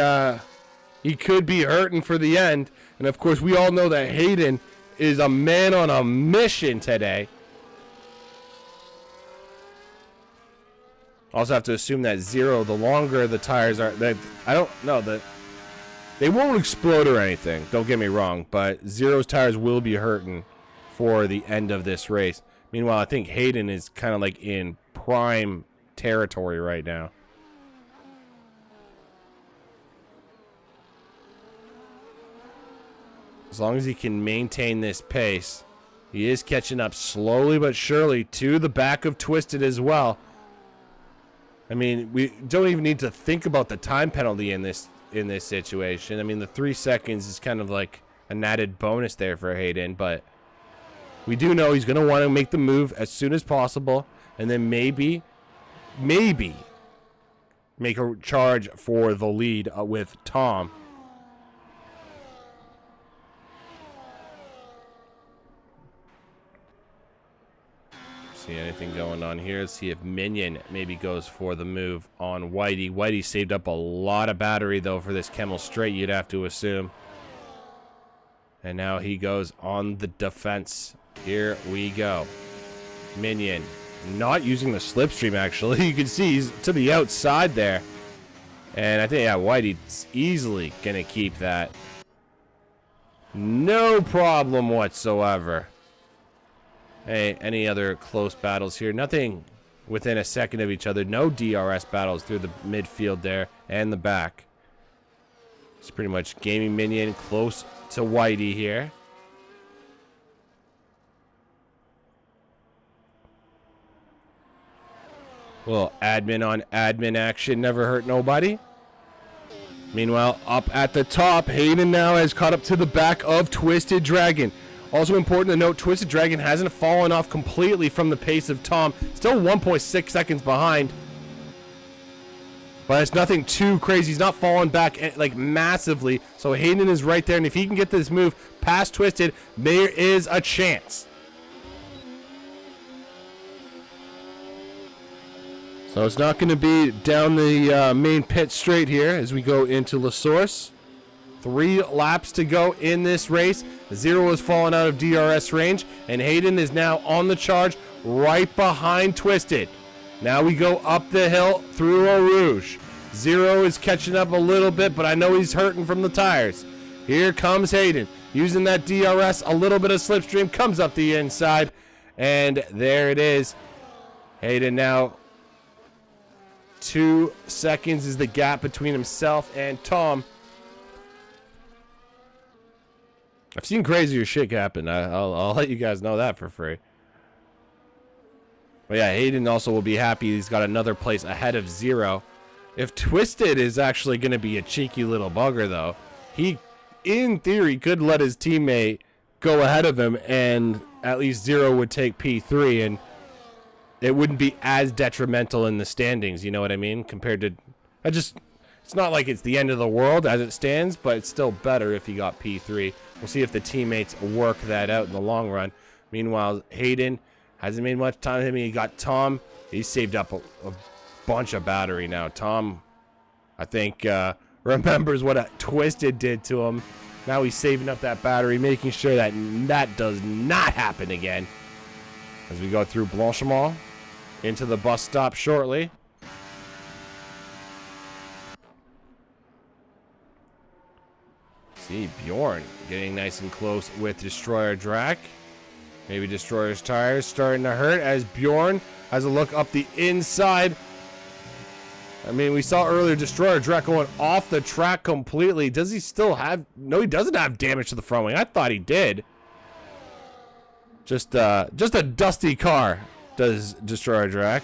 [SPEAKER 1] could be hurting for the end. And of course, we all know that Hayden is a man on a mission today. Also have to assume that Zero, the longer the tires are, I don't know, that they won't explode or anything, don't get me wrong, but Zero's tires will be hurting for the end of this race. Meanwhile, I think Hayden is kind of like in prime territory right now. As long as he can maintain this pace, he is catching up slowly but surely to the back of Twisted as well. I mean, we don't even need to think about the time penalty in this situation. I mean, the 3 seconds is kind of like an added bonus there for Hayden, but we do know he's going to want to make the move as soon as possible, and then maybe make a charge for the lead with Tom. See anything going on here? See if Minion maybe goes for the move on Whitey. Whitey saved up a lot of battery, though, for this Kemmel straight, you'd have to assume. And now he goes on the defense. Here we go. Minion not using the slipstream, actually. You can see he's to the outside there. And I think, yeah, Whitey's easily going to keep that. No problem whatsoever. Hey, any other close battles here? Nothing within a second of each other. No DRS battles through the midfield there and the back. It's pretty much Gaming Minion close to Whitey here. Well, admin on admin action never hurt nobody. Meanwhile, up at the top, Hayden now has caught up to the back of Twisted Dragon. Also important to note, Twisted Dragon hasn't fallen off completely from the pace of Tom. Still 1.6 seconds behind. But it's nothing too crazy. He's not falling back like massively. So Hayden is right there. And if he can get this move past Twisted, there is a chance. So it's not going to be down the main pit straight here as we go into La Source. 3 laps to go in this race. Zero has fallen out of DRS range, and Hayden is now on the charge right behind Twisted. Now we go up the hill through Eau Rouge. Zero is catching up a little bit, but I know he's hurting from the tires. Here comes Hayden, using that DRS, a little bit of slipstream, comes up the inside, and there it is. Hayden now 2 seconds is the gap between himself and Tom. I've seen crazier shit happen. I'll let you guys know that for free. But yeah, Hayden also will be happy he's got another place ahead of Zero. If Twisted is actually going to be a cheeky little bugger, though, he, in theory, could let his teammate go ahead of him, and at least Zero would take P3, and it wouldn't be as detrimental in the standings, you know what I mean? Compared to... It's not like it's the end of the world as it stands, but it's still better if he got P3. We'll see if the teammates work that out in the long run. Meanwhile, Hayden hasn't made much time with him. He got Tom. He's saved up a bunch of battery now. Tom, I think, remembers what Twisted did to him. Now he's saving up that battery, making sure that that does not happen again. As we go through Blanchimont into the bus stop shortly. See Bjorn getting nice and close with Destroyer Drac. Maybe Destroyer's tires starting to hurt as Bjorn has a look up the inside. I mean, we saw earlier Destroyer Drac going off the track completely. Does he still have... No, he doesn't have damage to the front wing. I thought he did. Just a dusty car does Destroyer Drac.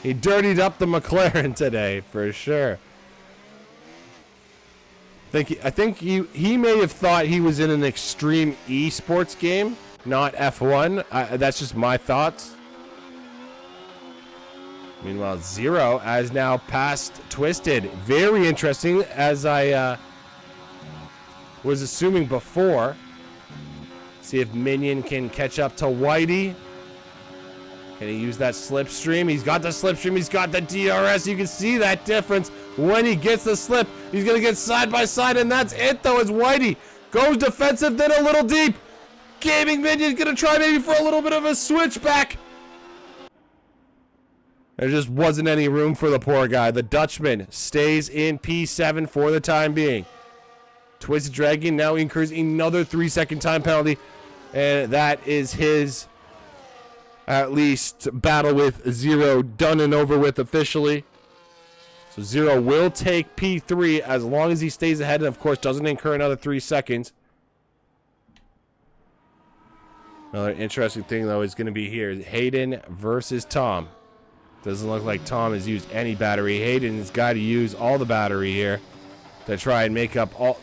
[SPEAKER 1] He dirtied up the McLaren today, for sure. I think he may have thought he was in an extreme esports game, not F1. That's just my thoughts. Meanwhile, Zero has now passed Twisted. Very interesting, as I was assuming before. See if Minion can catch up to Whitey. Can he use that slipstream? He's got the slipstream. He's got the DRS. You can see that difference when he gets the slip. He's going to get side by side, and that's it, though, as Whitey goes defensive, then a little deep. Gaming Minion's going to try maybe for a little bit of a switchback. There just wasn't any room for the poor guy. The Dutchman stays in P7 for the time being. Twisted Dragon now incurs another 3-second time penalty, and that is his... at least battle with Zero done and over with officially. So Zero will take P3 as long as he stays ahead and, of course, doesn't incur another 3 seconds. Another interesting thing, though, is going to be here. Hayden versus Tom. Doesn't look like Tom has used any battery. Hayden's got to use all the battery here to try and make up all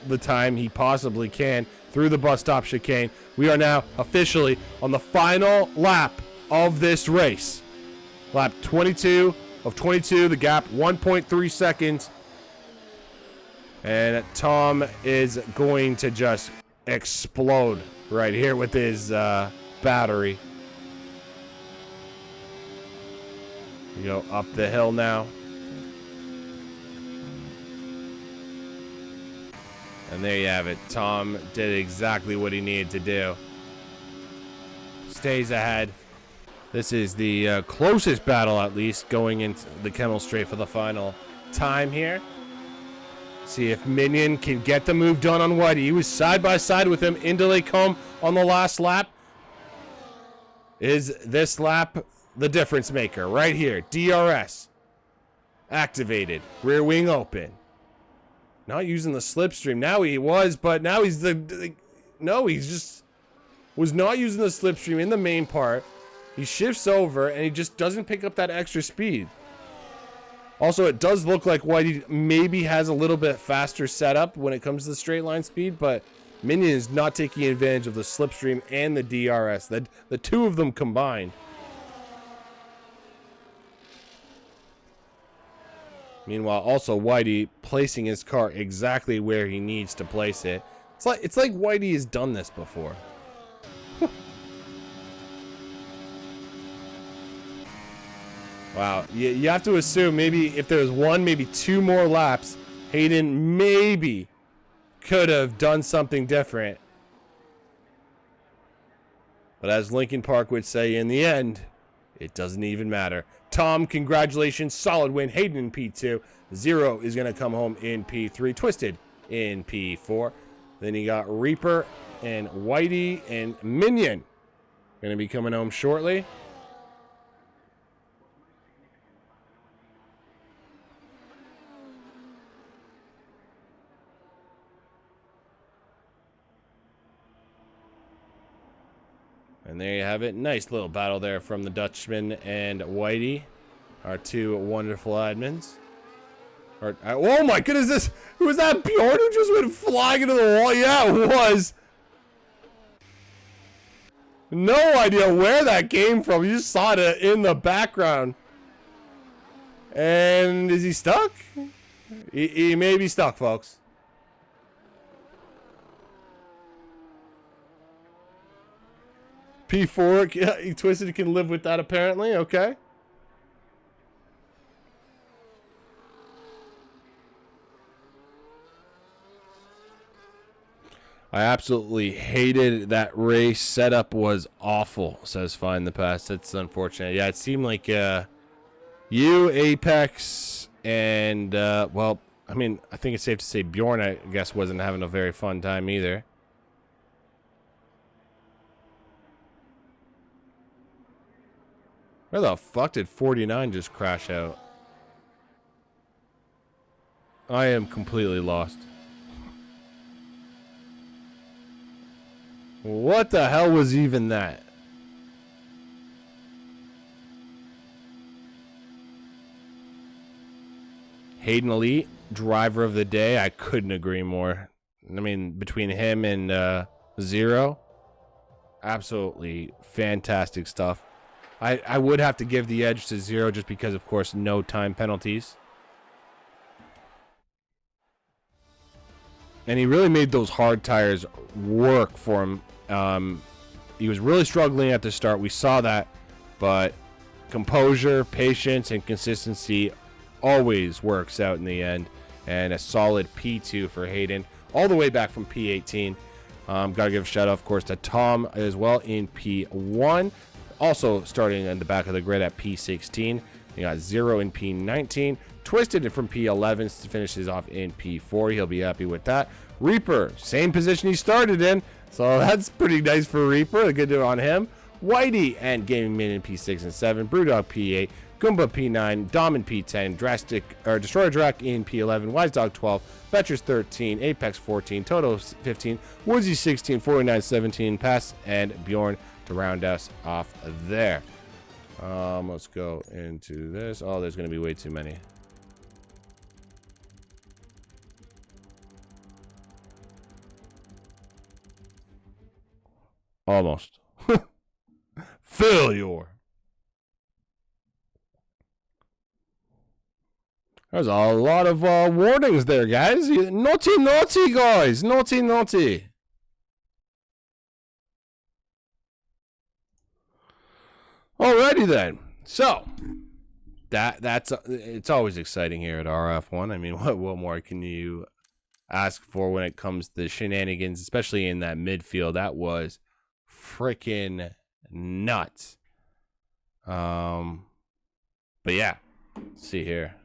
[SPEAKER 1] the time he possibly can through the bus stop chicane. We are now officially on the final lap of this race. Lap 22 of 22, the gap 1.3 seconds. And Tom is going to just explode right here with his battery. We go up the hill now. And there you have it. Tom did exactly what he needed to do. Stays ahead. This is the closest battle, at least, going into the Kemmel Straight for the final time here. See if Minion can get the move done on Whitey. He was side by side with him into Lake Home on the last lap. Is this lap the difference maker? Right here. DRS. Activated. Rear wing open. Not using the slipstream. Now he was, but now he's no, he's just was not using the slipstream in the main part. He shifts over and he just doesn't pick up that extra speed. Also, it does look like Whitey maybe has a little bit faster setup when it comes to the straight line speed, but Minion is not taking advantage of the slipstream and the DRS. The two of them combined. Meanwhile, also Whitey placing his car exactly where he needs to place it. It's like Whitey has done this before. Wow, you have to assume maybe if there was one, maybe two more laps, Hayden maybe could have done something different. But as Linkin Park would say, in the end, It doesn't even matter. Tom, congratulations. Solid win. Hayden in P2. Zero is going to come home in P3. Twisted in P4. Then you got Reaper and Whitey and Minion. Going to be coming home shortly. And there you have it. Nice little battle there from the Dutchman and Whitey, our two wonderful admins. Oh my goodness, was that Bjorn who just went flying into the wall? Yeah, it was. No idea where that came from. You just saw it in the background. And is he stuck? He may be stuck, folks. P4, he Twisted can live with that apparently, okay. I absolutely hated that race. Setup was awful, says Find the Past. That's unfortunate. Yeah, it seemed like you, Apex, and, well, I mean, I think it's safe to say Bjorn, I guess, wasn't having a very fun time either. Where the fuck did 49 just crash out? I am completely lost. What the hell was even that? Hayden Elite, driver of the day. I couldn't agree more. I mean, between him and Zero, absolutely fantastic stuff. I would have to give the edge to Zero just because, of course, no time penalties. And he really made those hard tires work for him. He was really struggling at the start. We saw that. But composure, patience, and consistency always works out in the end. And a solid P2 for Hayden. All the way back from P18. Got to give a shout out, of course, to Tom as well in P1. Also starting in the back of the grid at P16. You got Zero in P19. Twisted from P11 to finish off in P4. He'll be happy with that. Reaper, same position he started in. So that's pretty nice for Reaper. Good to do on him. Whitey and Gaming Min in P6 and 7. Brewdog P8. Goomba P9. Dom in P10. Destroyer Drac in P11. Wise Dog 12. Betchers 13. Apex 14. Toto 15. Woodsy 16. 49 17. Pass and Bjorn to round us off there. Let's go into this. Oh, there's going to be way too many. Almost. Failure. There's a lot of warnings there, guys. Naughty, naughty, guys. Naughty, naughty. Alrighty then. So that's it's always exciting here at RRF1. I mean, what more can you ask for when it comes to shenanigans, especially in that midfield? That was freaking nuts. But yeah, let's see here.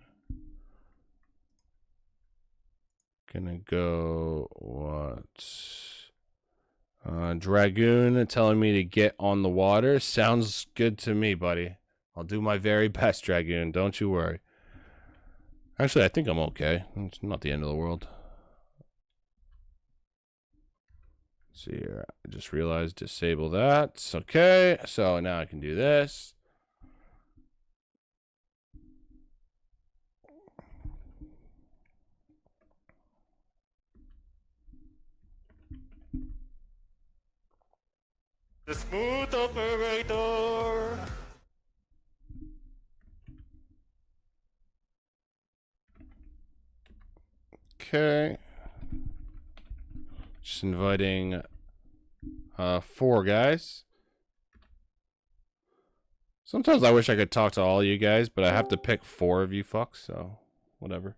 [SPEAKER 1] Gonna go what? Dragoon telling me to get on the water. Sounds good to me, buddy. I'll do my very best, Dragoon. Don't you worry. Actually, I think I'm okay. It's not the end of the world. Let's see here. I just realized disable that. Okay. So now I can do this.
[SPEAKER 4] The smooth operator.
[SPEAKER 1] Okay. Just inviting 4 guys. Sometimes I wish I could talk to all you guys, but I have to pick 4 of you fucks, so whatever.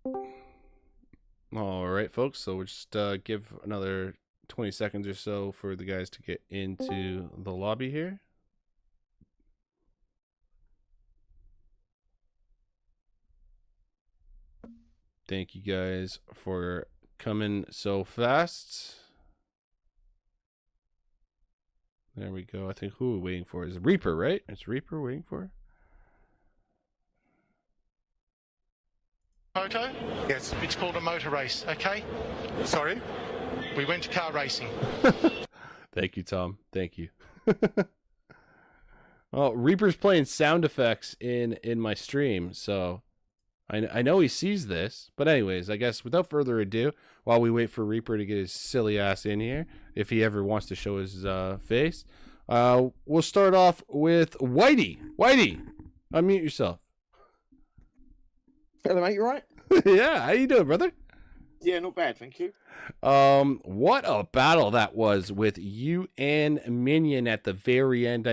[SPEAKER 1] All right, folks. So we'll just give another 20 seconds or so for the guys to get into the lobby here. Thank you guys for coming so fast. There we go. I think who we're waiting for is Reaper, right? It's Reaper waiting for.
[SPEAKER 5] Moto?
[SPEAKER 4] Yes.
[SPEAKER 5] It's called a motor race, okay?
[SPEAKER 4] Sorry?
[SPEAKER 5] We went to car racing.
[SPEAKER 1] Thank you, Tom. Thank you. Well, Reaper's playing sound effects in my stream, so I know he sees this. But anyways, I guess without further ado, while we wait for Reaper to get his silly ass in here, if he ever wants to show his face, we'll start off with Whitey. Whitey, unmute yourself.
[SPEAKER 6] Hello, mate. You right?
[SPEAKER 1] Yeah, how you doing, brother?
[SPEAKER 6] Yeah, not bad, thank you.
[SPEAKER 1] What a battle that was with you and Minion at the very end.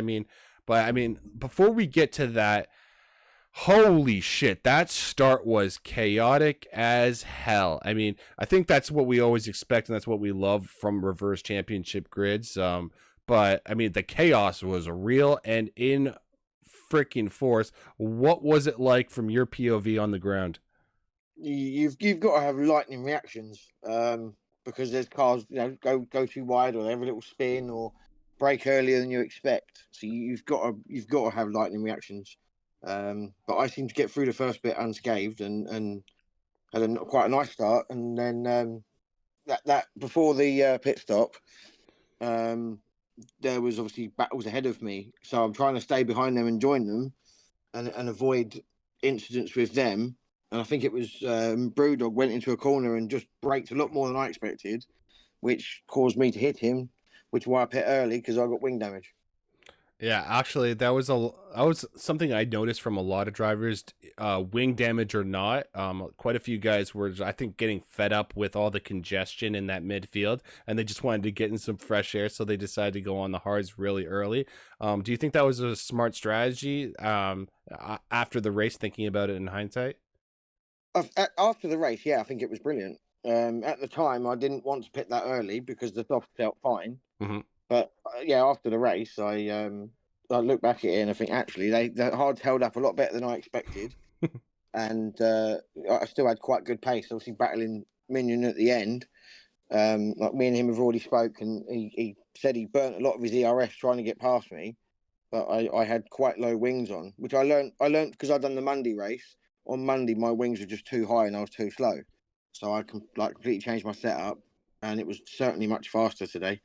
[SPEAKER 1] Before we get to that, holy shit, that start was chaotic as hell. I mean, I think that's what we always expect, and that's what we love from reverse championship grids. But I mean, the chaos was real and in freaking force. What was it like from your POV on the ground?
[SPEAKER 6] You've got to have lightning reactions, because there's cars, go too wide, or they have a little spin, or brake earlier than you expect. So you've got to have lightning reactions. But I seem to get through the first bit unscathed and had quite a nice start, and then that before the pit stop, there was obviously battles ahead of me, so I'm trying to stay behind them and join them, and avoid incidents with them. And I think it was Brewdog went into a corner and just braked a lot more than I expected, which caused me to hit him, which is why I pit early, because I got wing damage.
[SPEAKER 1] Yeah, actually, that was something I noticed from a lot of drivers, wing damage or not. Quite a few guys were, I think, getting fed up with all the congestion in that midfield, and they just wanted to get in some fresh air, so they decided to go on the hards really early. Do you think that was a smart strategy after the race, thinking about it in hindsight?
[SPEAKER 6] After the race, yeah, I think it was brilliant. At the time, I didn't want to pit that early because the soft felt fine.
[SPEAKER 1] Mm-hmm.
[SPEAKER 6] But yeah, after the race, I look back at it and I think actually the hards held up a lot better than I expected, and I still had quite good pace. Obviously, battling Minion at the end, like me and him have already spoke, and he said he burnt a lot of his ERS trying to get past me, but I had quite low wings on, which I learned because I'd done the Monday race. On Monday, my wings were just too high and I was too slow, so I completely changed my setup, and it was certainly much faster today.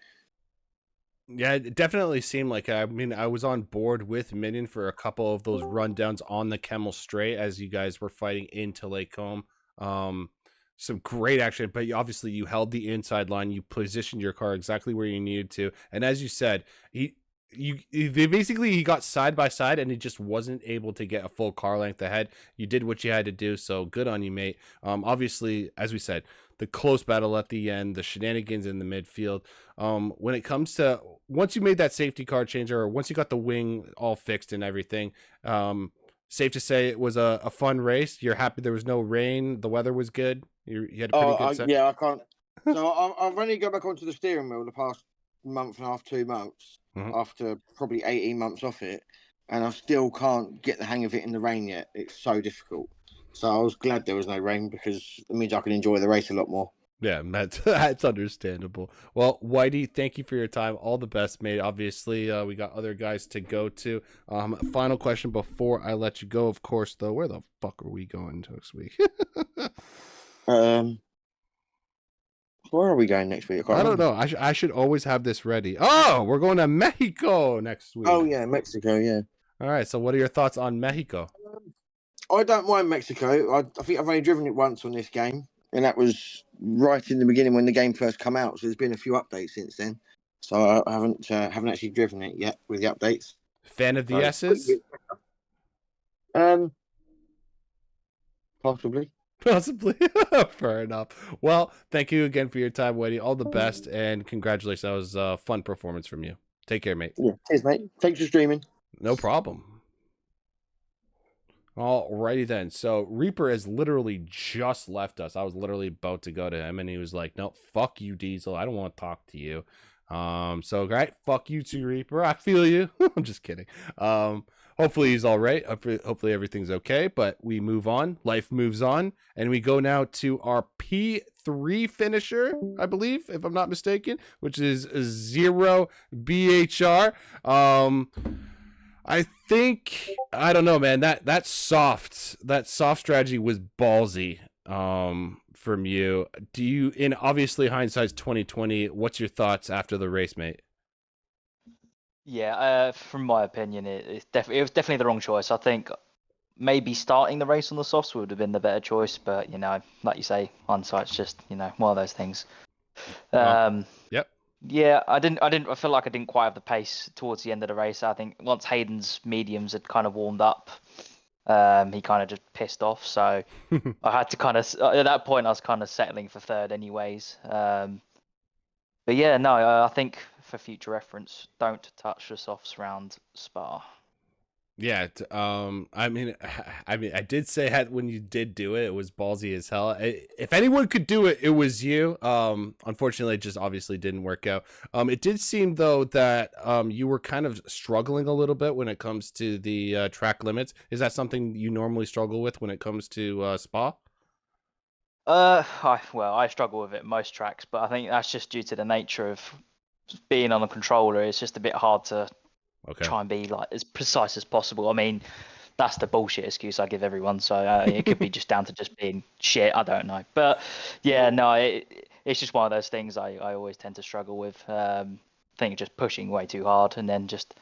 [SPEAKER 1] Yeah, it definitely seemed like, I mean, I was on board with Minion for a couple of those rundowns on the Kemmel Straight as you guys were fighting into Lake Combe. Some great action, but obviously you held the inside line. You positioned your car exactly where you needed to, and as you said, he got side by side, and he just wasn't able to get a full car length ahead. You did what you had to do, so good on you, mate. Obviously, as we said, the close battle at the end, the shenanigans in the midfield. When it comes to once you made that safety car change, or once you got the wing all fixed and everything, safe to say it was a fun race. You're happy there was no rain, the weather was good. You had a pretty good set.
[SPEAKER 6] Yeah, I can't. So I've only got back onto the steering wheel the past month and a half, 2 months, after probably 18 months off it, and I still can't get the hang of it in the rain yet. It's so difficult. So I was glad there was no rain, because it means I can enjoy the race a lot more.
[SPEAKER 1] Yeah, that's understandable. Well, Whitey, thank you for your time. All the best, mate. Obviously, we got other guys to go to. Final question before I let you go, of course, though. Where the fuck are we going next week?
[SPEAKER 6] Where are we going next week?
[SPEAKER 1] I don't know. I should always have this ready. Oh, we're going to Mexico next week.
[SPEAKER 6] Oh, yeah, Mexico, yeah.
[SPEAKER 1] All right, so what are your thoughts on Mexico?
[SPEAKER 6] I don't mind Mexico. I think I've only driven it once on this game, and that was right in the beginning when the game first came out. So there's been a few updates since then. So I haven't actually driven it yet with the updates.
[SPEAKER 1] Fan of the S's?
[SPEAKER 6] Possibly.
[SPEAKER 1] Possibly. Fair enough. Well, thank you again for your time, Whitey. All the best, and congratulations. That was a fun performance from you. Take care, mate.
[SPEAKER 6] Yeah, cheers, mate. Thanks for streaming.
[SPEAKER 1] No problem. Alrighty then. So Reaper has literally just left us. I was literally about to go to him, and he was like, "No, fuck you, Diesel. I don't want to talk to you." So great, fuck you too, Reaper. I feel you. I'm just kidding. Hopefully he's all right. Hopefully everything's okay. But we move on. Life moves on, and we go now to our P3 finisher, I believe, if I'm not mistaken, which is 0 BHR. I think, I don't know, man. That soft strategy was ballsy. From you. Do you? In obviously hindsight's 2020. What's your thoughts after the race, mate?
[SPEAKER 7] Yeah, from my opinion, it was definitely the wrong choice. I think maybe starting the race on the softs would have been the better choice, but like you say, hindsight's just one of those things.
[SPEAKER 1] Yep.
[SPEAKER 7] Yeah, I feel like I didn't quite have the pace towards the end of the race. I think once Hayden's mediums had kind of warmed up, he kind of just pissed off. So I had to at that point, I was kind of settling for third anyways. But yeah, no, I think for future reference, don't touch the softs round Spa.
[SPEAKER 1] Yeah, I mean, I did say when you did do it, it was ballsy as hell. If anyone could do it, it was you. Unfortunately, it just obviously didn't work out. It did seem though that you were kind of struggling a little bit when it comes to the track limits. Is that something you normally struggle with when it comes to Spa?
[SPEAKER 7] I struggle with it most tracks, but I think that's just due to the nature of being on a controller. It's just a bit hard to try and be like as precise as possible. I mean, that's the bullshit excuse I give everyone. So it could be just down to just being shit. I don't know, but yeah, no, it's just one of those things I always tend to struggle with. I think just pushing way too hard and then just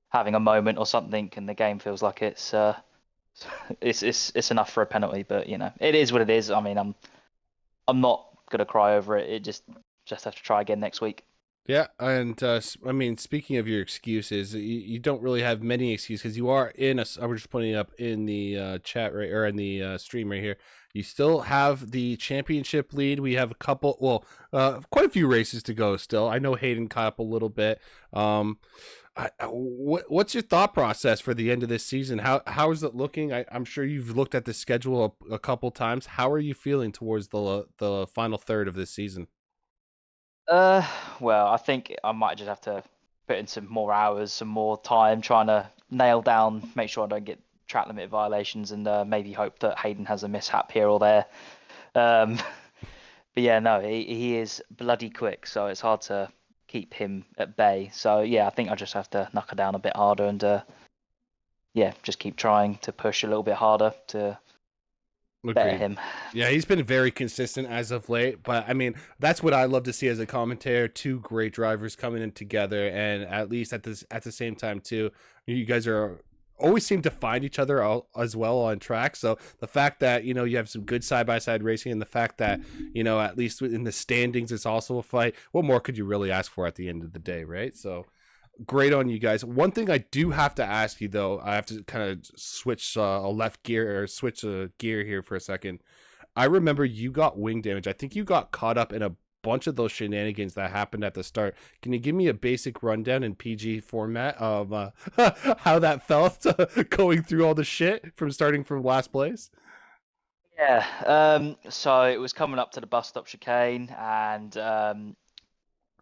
[SPEAKER 7] having a moment or something, and the game feels like it's enough for a penalty. But it is what it is. I mean, I'm not gonna cry over it. It just have to try again next week.
[SPEAKER 1] Yeah, and I mean, speaking of your excuses, you don't really have many excuses because you are in a. I was just putting it up in the chat right, or in the stream right here. You still have the championship lead. We have a couple, quite a few races to go still. I know Hayden caught up a little bit. What's your thought process for the end of this season? How is it looking? I'm sure you've looked at the schedule a couple times. How are you feeling towards the final third of this season?
[SPEAKER 7] Well, I think I might just have to put in some more hours, some more time trying to nail down, make sure I don't get track limit violations, and maybe hope that Hayden has a mishap here or there. But yeah, no, he is bloody quick, so it's hard to keep him at bay. So yeah, I think I just have to knuckle down a bit harder and just keep trying to push a little bit harder to better him.
[SPEAKER 1] Yeah, he's been very consistent as of late, but I mean, that's what I love to see as a commentator. Two great drivers coming in together, and at least at the same time too, you guys always seem to find each other as well on track. So the fact that you have some good side-by-side racing, and the fact that at least in the standings it's also a fight, what more could you really ask for at the end of the day, right? So great on you guys. One thing I do have to ask you though, I have to kind of switch switch a gear here for a second. I remember you got wing damage. I think you got caught up in a bunch of those shenanigans that happened at the start. Can you give me a basic rundown in PG format of how that felt going through all the shit from starting from last place?
[SPEAKER 7] Yeah, so it was coming up to the bus stop chicane, and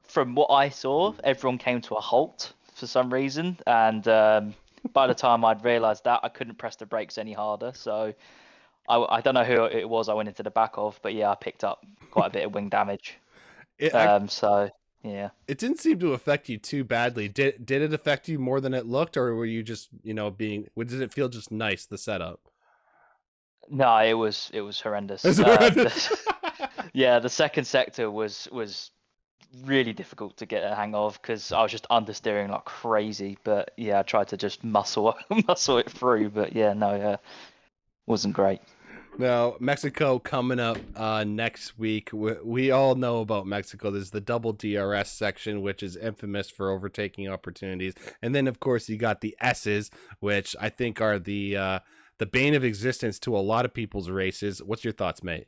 [SPEAKER 7] from what I saw, everyone came to a halt for some reason, and by the time I'd realised that, I couldn't press the brakes any harder. So I don't know who it was I went into the back of, but yeah, I picked up quite a bit of wing damage. So yeah,
[SPEAKER 1] it didn't seem to affect you too badly. Did it affect you more than it looked, or were you just did it feel just nice, the setup?
[SPEAKER 7] No, it was horrendous. Yeah, the second sector was really difficult to get a hang of because I was just understeering like crazy. But yeah, I tried to just muscle it through. But yeah, no, wasn't great.
[SPEAKER 1] Now, Mexico coming up next week. We all know about Mexico. There's the double DRS section, which is infamous for overtaking opportunities. And then, of course, you got the S's, which I think are the bane of existence to a lot of people's races. What's your thoughts, mate?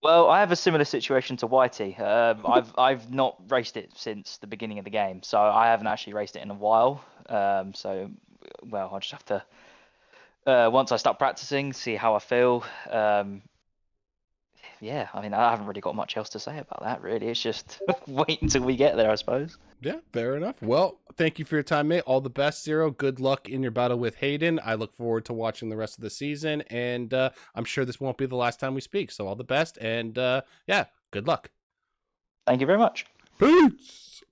[SPEAKER 7] Well, I have a similar situation to Whitey. I've not raced it since the beginning of the game, so I haven't actually raced it in a while. So, well, I'll just have to once I start practicing, see how I feel. Yeah, I mean, I haven't really got much else to say about that, really. It's just wait until we get there, I suppose.
[SPEAKER 1] Yeah, fair enough. Well, thank you for your time, mate. All the best, Zero. Good luck in your battle with Hayden. I look forward to watching the rest of the season, and I'm sure this won't be the last time we speak. So all the best, and yeah, good luck.
[SPEAKER 7] Thank you very much.
[SPEAKER 1] Peace.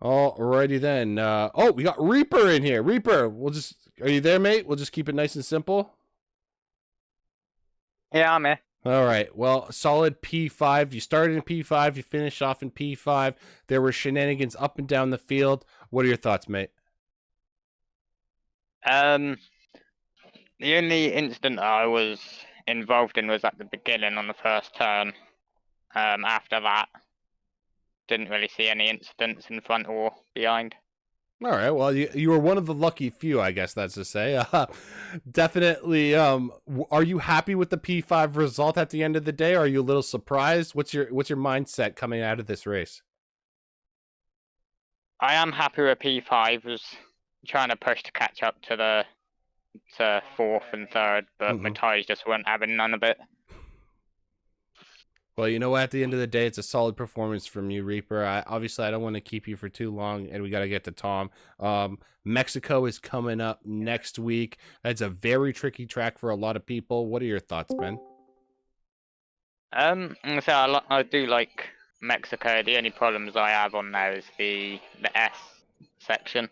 [SPEAKER 1] Alrighty then. Oh, we got Reaper in here. Reaper, are you there, mate? We'll just keep it nice and simple.
[SPEAKER 8] Yeah, I'm here.
[SPEAKER 1] All right. Well, solid P5. You started in P5. You finished off in P5. There were shenanigans up and down the field. What are your thoughts, mate?
[SPEAKER 8] The only incident I was involved in was at the beginning on the first turn. After that, didn't really see any incidents in front or behind.
[SPEAKER 1] All right. Well, you were one of the lucky few, I guess that's to say. Definitely. Are you happy with the P5 result at the end of the day? Or are you a little surprised? What's your mindset coming out of this race?
[SPEAKER 8] I am happy with P5. Was trying to push to catch up to fourth and third, but my tyres just weren't having none of it.
[SPEAKER 1] Well, you know what? At the end of the day, it's a solid performance from you, Reaper. Obviously, I don't want to keep you for too long, and we got to get to Tom. Mexico is coming up next week. That's a very tricky track for a lot of people. What are your thoughts, Ben?
[SPEAKER 8] So I do like Mexico. The only problems I have on there is the S section.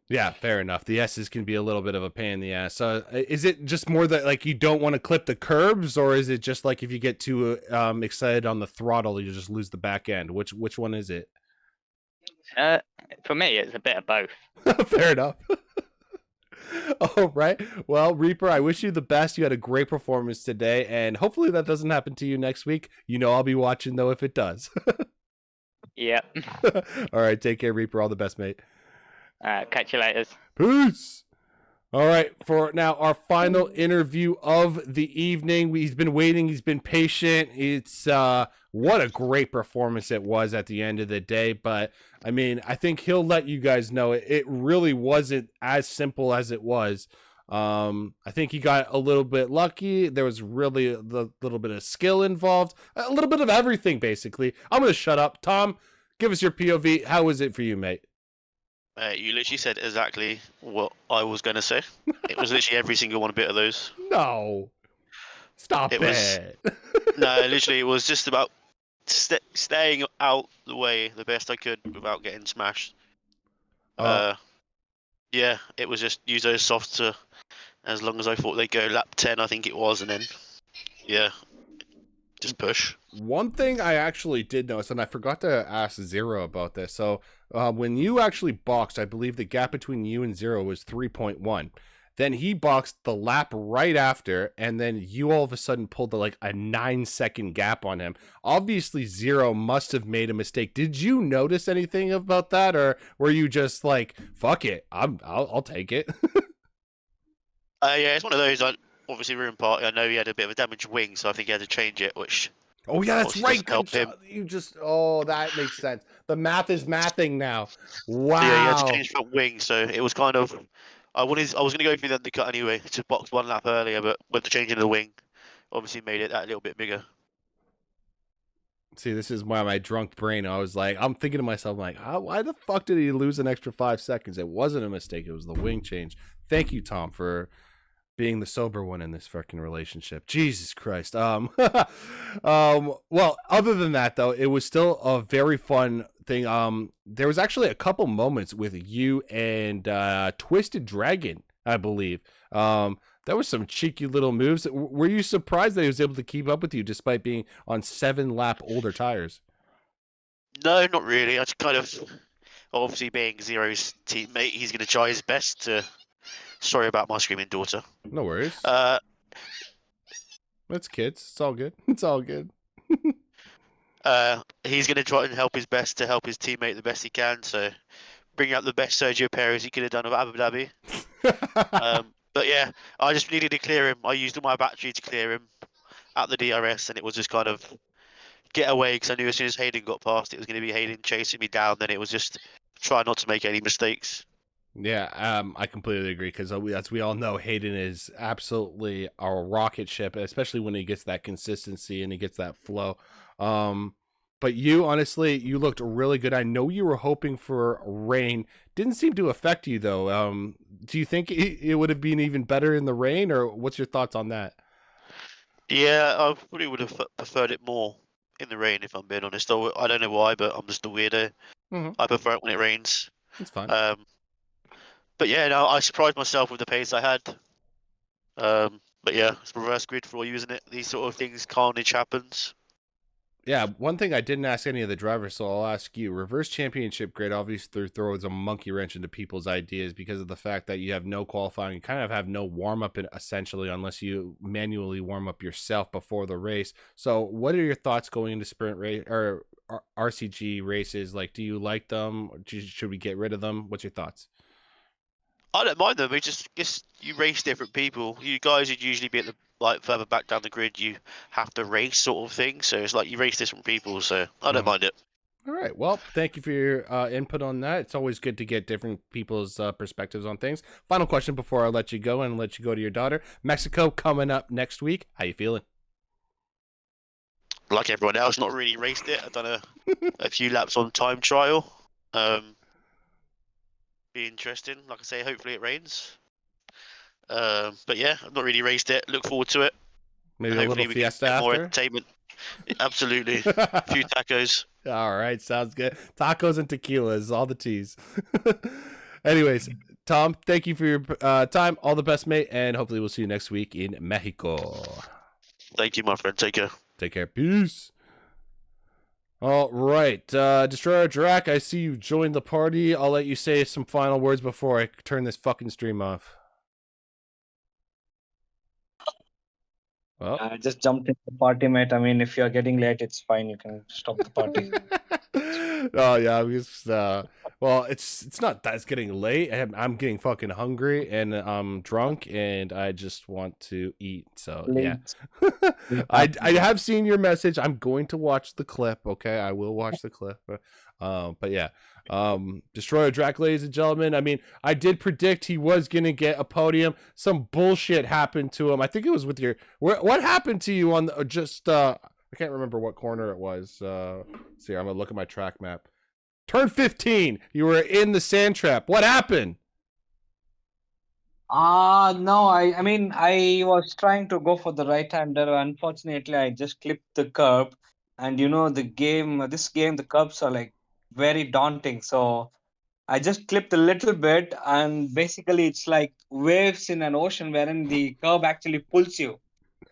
[SPEAKER 1] Yeah, fair enough. The S's can be a little bit of a pain in the ass. So is it just more that like you don't want to clip the curbs, or is it just like if you get too excited on the throttle, you just lose the back end? Which one is it?
[SPEAKER 8] For me, it's a bit of both.
[SPEAKER 1] Fair enough. All right. Well, Reaper, I wish you the best. You had a great performance today, and hopefully that doesn't happen to you next week. You know I'll be watching, though, if it does.
[SPEAKER 8] Yep.
[SPEAKER 1] All right. Take care, Reaper. All the best, mate.
[SPEAKER 8] Catch you later.
[SPEAKER 1] Peace. All right, for now, our final interview of the evening. He's been waiting. He's been patient. It's what a great performance it was at the end of the day. But, I mean, I think he'll let you guys know it really wasn't as simple as it was. I think he got a little bit lucky. There was really a little bit of skill involved. A little bit of everything, basically. I'm going to shut up. Tom, give us your POV. How was it for you, mate?
[SPEAKER 4] You literally said exactly what I was going to say. It was literally every single one bit of those.
[SPEAKER 1] No. Stop it.
[SPEAKER 4] No, literally, it was just about staying out the way the best I could without getting smashed. Yeah, it was just use those softs as long as I thought they'd go lap 10, I think it was, and then, yeah, just push.
[SPEAKER 1] One thing I actually did notice, and I forgot to ask Zero about this. So when you actually boxed, I believe the gap between you and Zero was 3.1. Then he boxed the lap right after, and then you all of a sudden pulled a 9-second gap on him. Obviously, Zero must have made a mistake. Did you notice anything about that, or were you just like, "Fuck it, I'll take it"?
[SPEAKER 4] Yeah, it's one of those. Obviously, we're in party. I know he had a bit of a damaged wing, so I think he had to change it, which.
[SPEAKER 1] Oh yeah, that's right.
[SPEAKER 4] Help him.
[SPEAKER 1] That makes sense. The math is mathing now. Wow.
[SPEAKER 4] Yeah, he had to change front wing, so it was kind of. I was going to go through the undercut anyway to box one lap earlier, but with the change in the wing, obviously made it that little bit bigger.
[SPEAKER 1] See, this is why my drunk brain. I'm thinking to myself, why the fuck did he lose an extra 5 seconds? It wasn't a mistake. It was the wing change. Thank you, Tom, for being the sober one in this fucking relationship. Jesus Christ. Well, other than that though, it was still a very fun thing. There was actually a couple moments with you and Twisted Dragon, I believe. There was some cheeky little moves. Were you surprised that he was able to keep up with you despite being on 7-lap older tires?
[SPEAKER 4] No, not really. I just kind of, obviously being Zero's teammate, he's going to try his best to. Sorry about my screaming daughter.
[SPEAKER 1] No worries. That's kids. It's all good. It's all good.
[SPEAKER 4] He's going to try and help his best to help his teammate the best he can. So bring out the best Sergio Perez he could have done with Abu Dhabi. But yeah, I just needed to clear him. I used all my battery to clear him at the DRS, and it was just kind of get away because I knew as soon as Hayden got past, it was going to be Hayden chasing me down. Then it was just try not to make any mistakes.
[SPEAKER 1] Yeah, I completely agree because as we all know, Hayden is absolutely a rocket ship, especially when he gets that consistency and he gets that flow. But you, honestly, you looked really good. I know you were hoping for rain. Didn't seem to affect you, though. Do you think it would have been even better in the rain, or what's your thoughts on that?
[SPEAKER 4] Yeah, I probably would have preferred it more in the rain, if I'm being honest. I don't know why, but I'm just a weirdo.
[SPEAKER 1] Mm-hmm.
[SPEAKER 4] I prefer it when it rains.
[SPEAKER 1] It's fine.
[SPEAKER 4] But yeah, no, I surprised myself with the pace I had. But yeah, it's reverse grid for all you, isn't it? These sort of things, carnage happens.
[SPEAKER 1] Yeah, one thing I didn't ask any of the drivers, so I'll ask you. Reverse championship grid obviously throws a monkey wrench into people's ideas because of the fact that you have no qualifying. You kind of have no warm up, essentially, unless you manually warm up yourself before the race. So, what are your thoughts going into sprint race or RCG races? Like, do you like them? Should we get rid of them? What's your thoughts?
[SPEAKER 4] I don't mind them. We just you race different people. You guys would usually be at the further back down the grid. You have to race sort of thing. So it's like you race different people. So I don't mind it.
[SPEAKER 1] All right. Well, thank you for your input on that. It's always good to get different people's perspectives on things. Final question before I let you go and let you go to your daughter. Mexico coming up next week. How you feeling?
[SPEAKER 4] Like everyone else, not really raced it. I've done a few laps on time trial. Be interesting. Like I say, hopefully it rains. But yeah, I've not really raced it. Look forward to it.
[SPEAKER 1] Maybe a little fiesta after?
[SPEAKER 4] More entertainment. Absolutely. A few tacos.
[SPEAKER 1] All right, sounds good. Tacos and tequilas, all the teas. Anyways, Tom, thank you for your time. All the best, mate, and hopefully we'll see you next week in Mexico.
[SPEAKER 4] Thank you, my friend. Take care.
[SPEAKER 1] Take care. Peace. All right, Destroyer Drac, I see you joined the party. I'll let you say some final words before I turn this fucking stream off.
[SPEAKER 9] Well, I just jumped into the party, mate. I mean, if you're getting late, it's fine. You can stop the party.
[SPEAKER 1] Oh yeah, well, it's not that it's getting late. I'm getting fucking hungry and I'm drunk and I just want to eat. So yeah, I have seen your message. I'm going to watch the clip. Okay, I will watch the clip. But yeah, Destroyer Drac, ladies and gentlemen. I mean, I did predict he was gonna get a podium. Some bullshit happened to him. I think it was with your. What happened to you on the, I can't remember what corner it was. See, I'm gonna look at my track map. Turn 15. You were in the sand trap. What happened?
[SPEAKER 9] No, I mean, I was trying to go for the right-hander. Unfortunately, I just clipped the curb, and this game, the curbs are like very daunting. So I just clipped a little bit, and basically it's like waves in an ocean wherein the curb actually pulls you.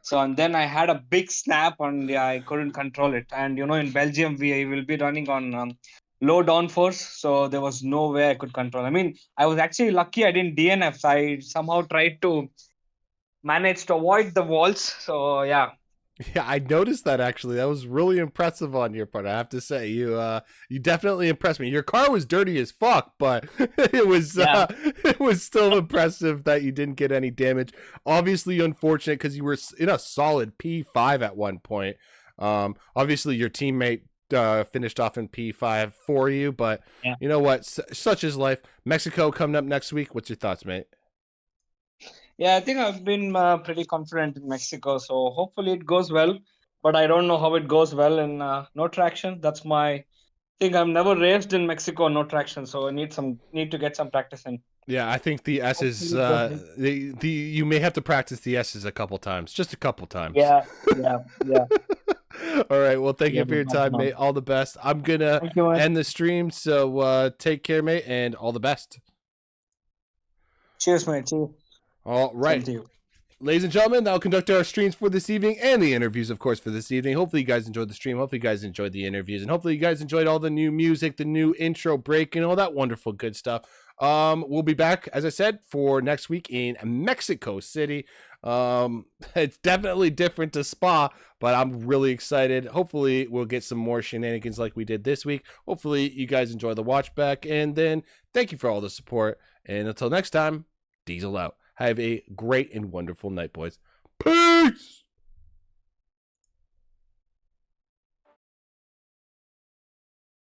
[SPEAKER 9] So, and then I had a big snap and I couldn't control it. And, in Belgium, we will be running on low downforce. So there was no way I could control. I mean, I was actually lucky I didn't DNF. I somehow tried to manage to avoid the walls. So, yeah.
[SPEAKER 1] Yeah, I noticed that actually. That was really impressive on your part. I have to say, you definitely impressed me. Your car was dirty as fuck, but it was still impressive that you didn't get any damage. Obviously, unfortunate because you were in a solid P5 at one point. Obviously, your teammate finished off in P5 for you, but you know what? Such is life. Mexico coming up next week. What's your thoughts, mate?
[SPEAKER 9] Yeah, I think I've been pretty confident in Mexico, so hopefully it goes well. But I don't know how it goes well in no traction. That's my thing. I've never raced in Mexico no traction, so I need to get some practice in.
[SPEAKER 1] Yeah, I think the S's. You may have to practice the S's a couple times, just a couple times.
[SPEAKER 9] Yeah.
[SPEAKER 1] All right. Well, thank you for your time, mate. All the best. I'm gonna end the stream, so take care, mate, and all the best.
[SPEAKER 9] Cheers, mate. Cheers.
[SPEAKER 1] All right. Ladies and gentlemen, that'll conduct our streams for this evening and the interviews, of course, for this evening. Hopefully you guys enjoyed the stream. Hopefully you guys enjoyed the interviews. And hopefully you guys enjoyed all the new music, the new intro break, and all that wonderful good stuff. We'll be back, as I said, for next week in Mexico City. It's definitely different to Spa, but I'm really excited. Hopefully we'll get some more shenanigans like we did this week. Hopefully you guys enjoy the watch back. And then thank you for all the support. And until next time, Diesel out. Have a great and wonderful night, boys. Peace!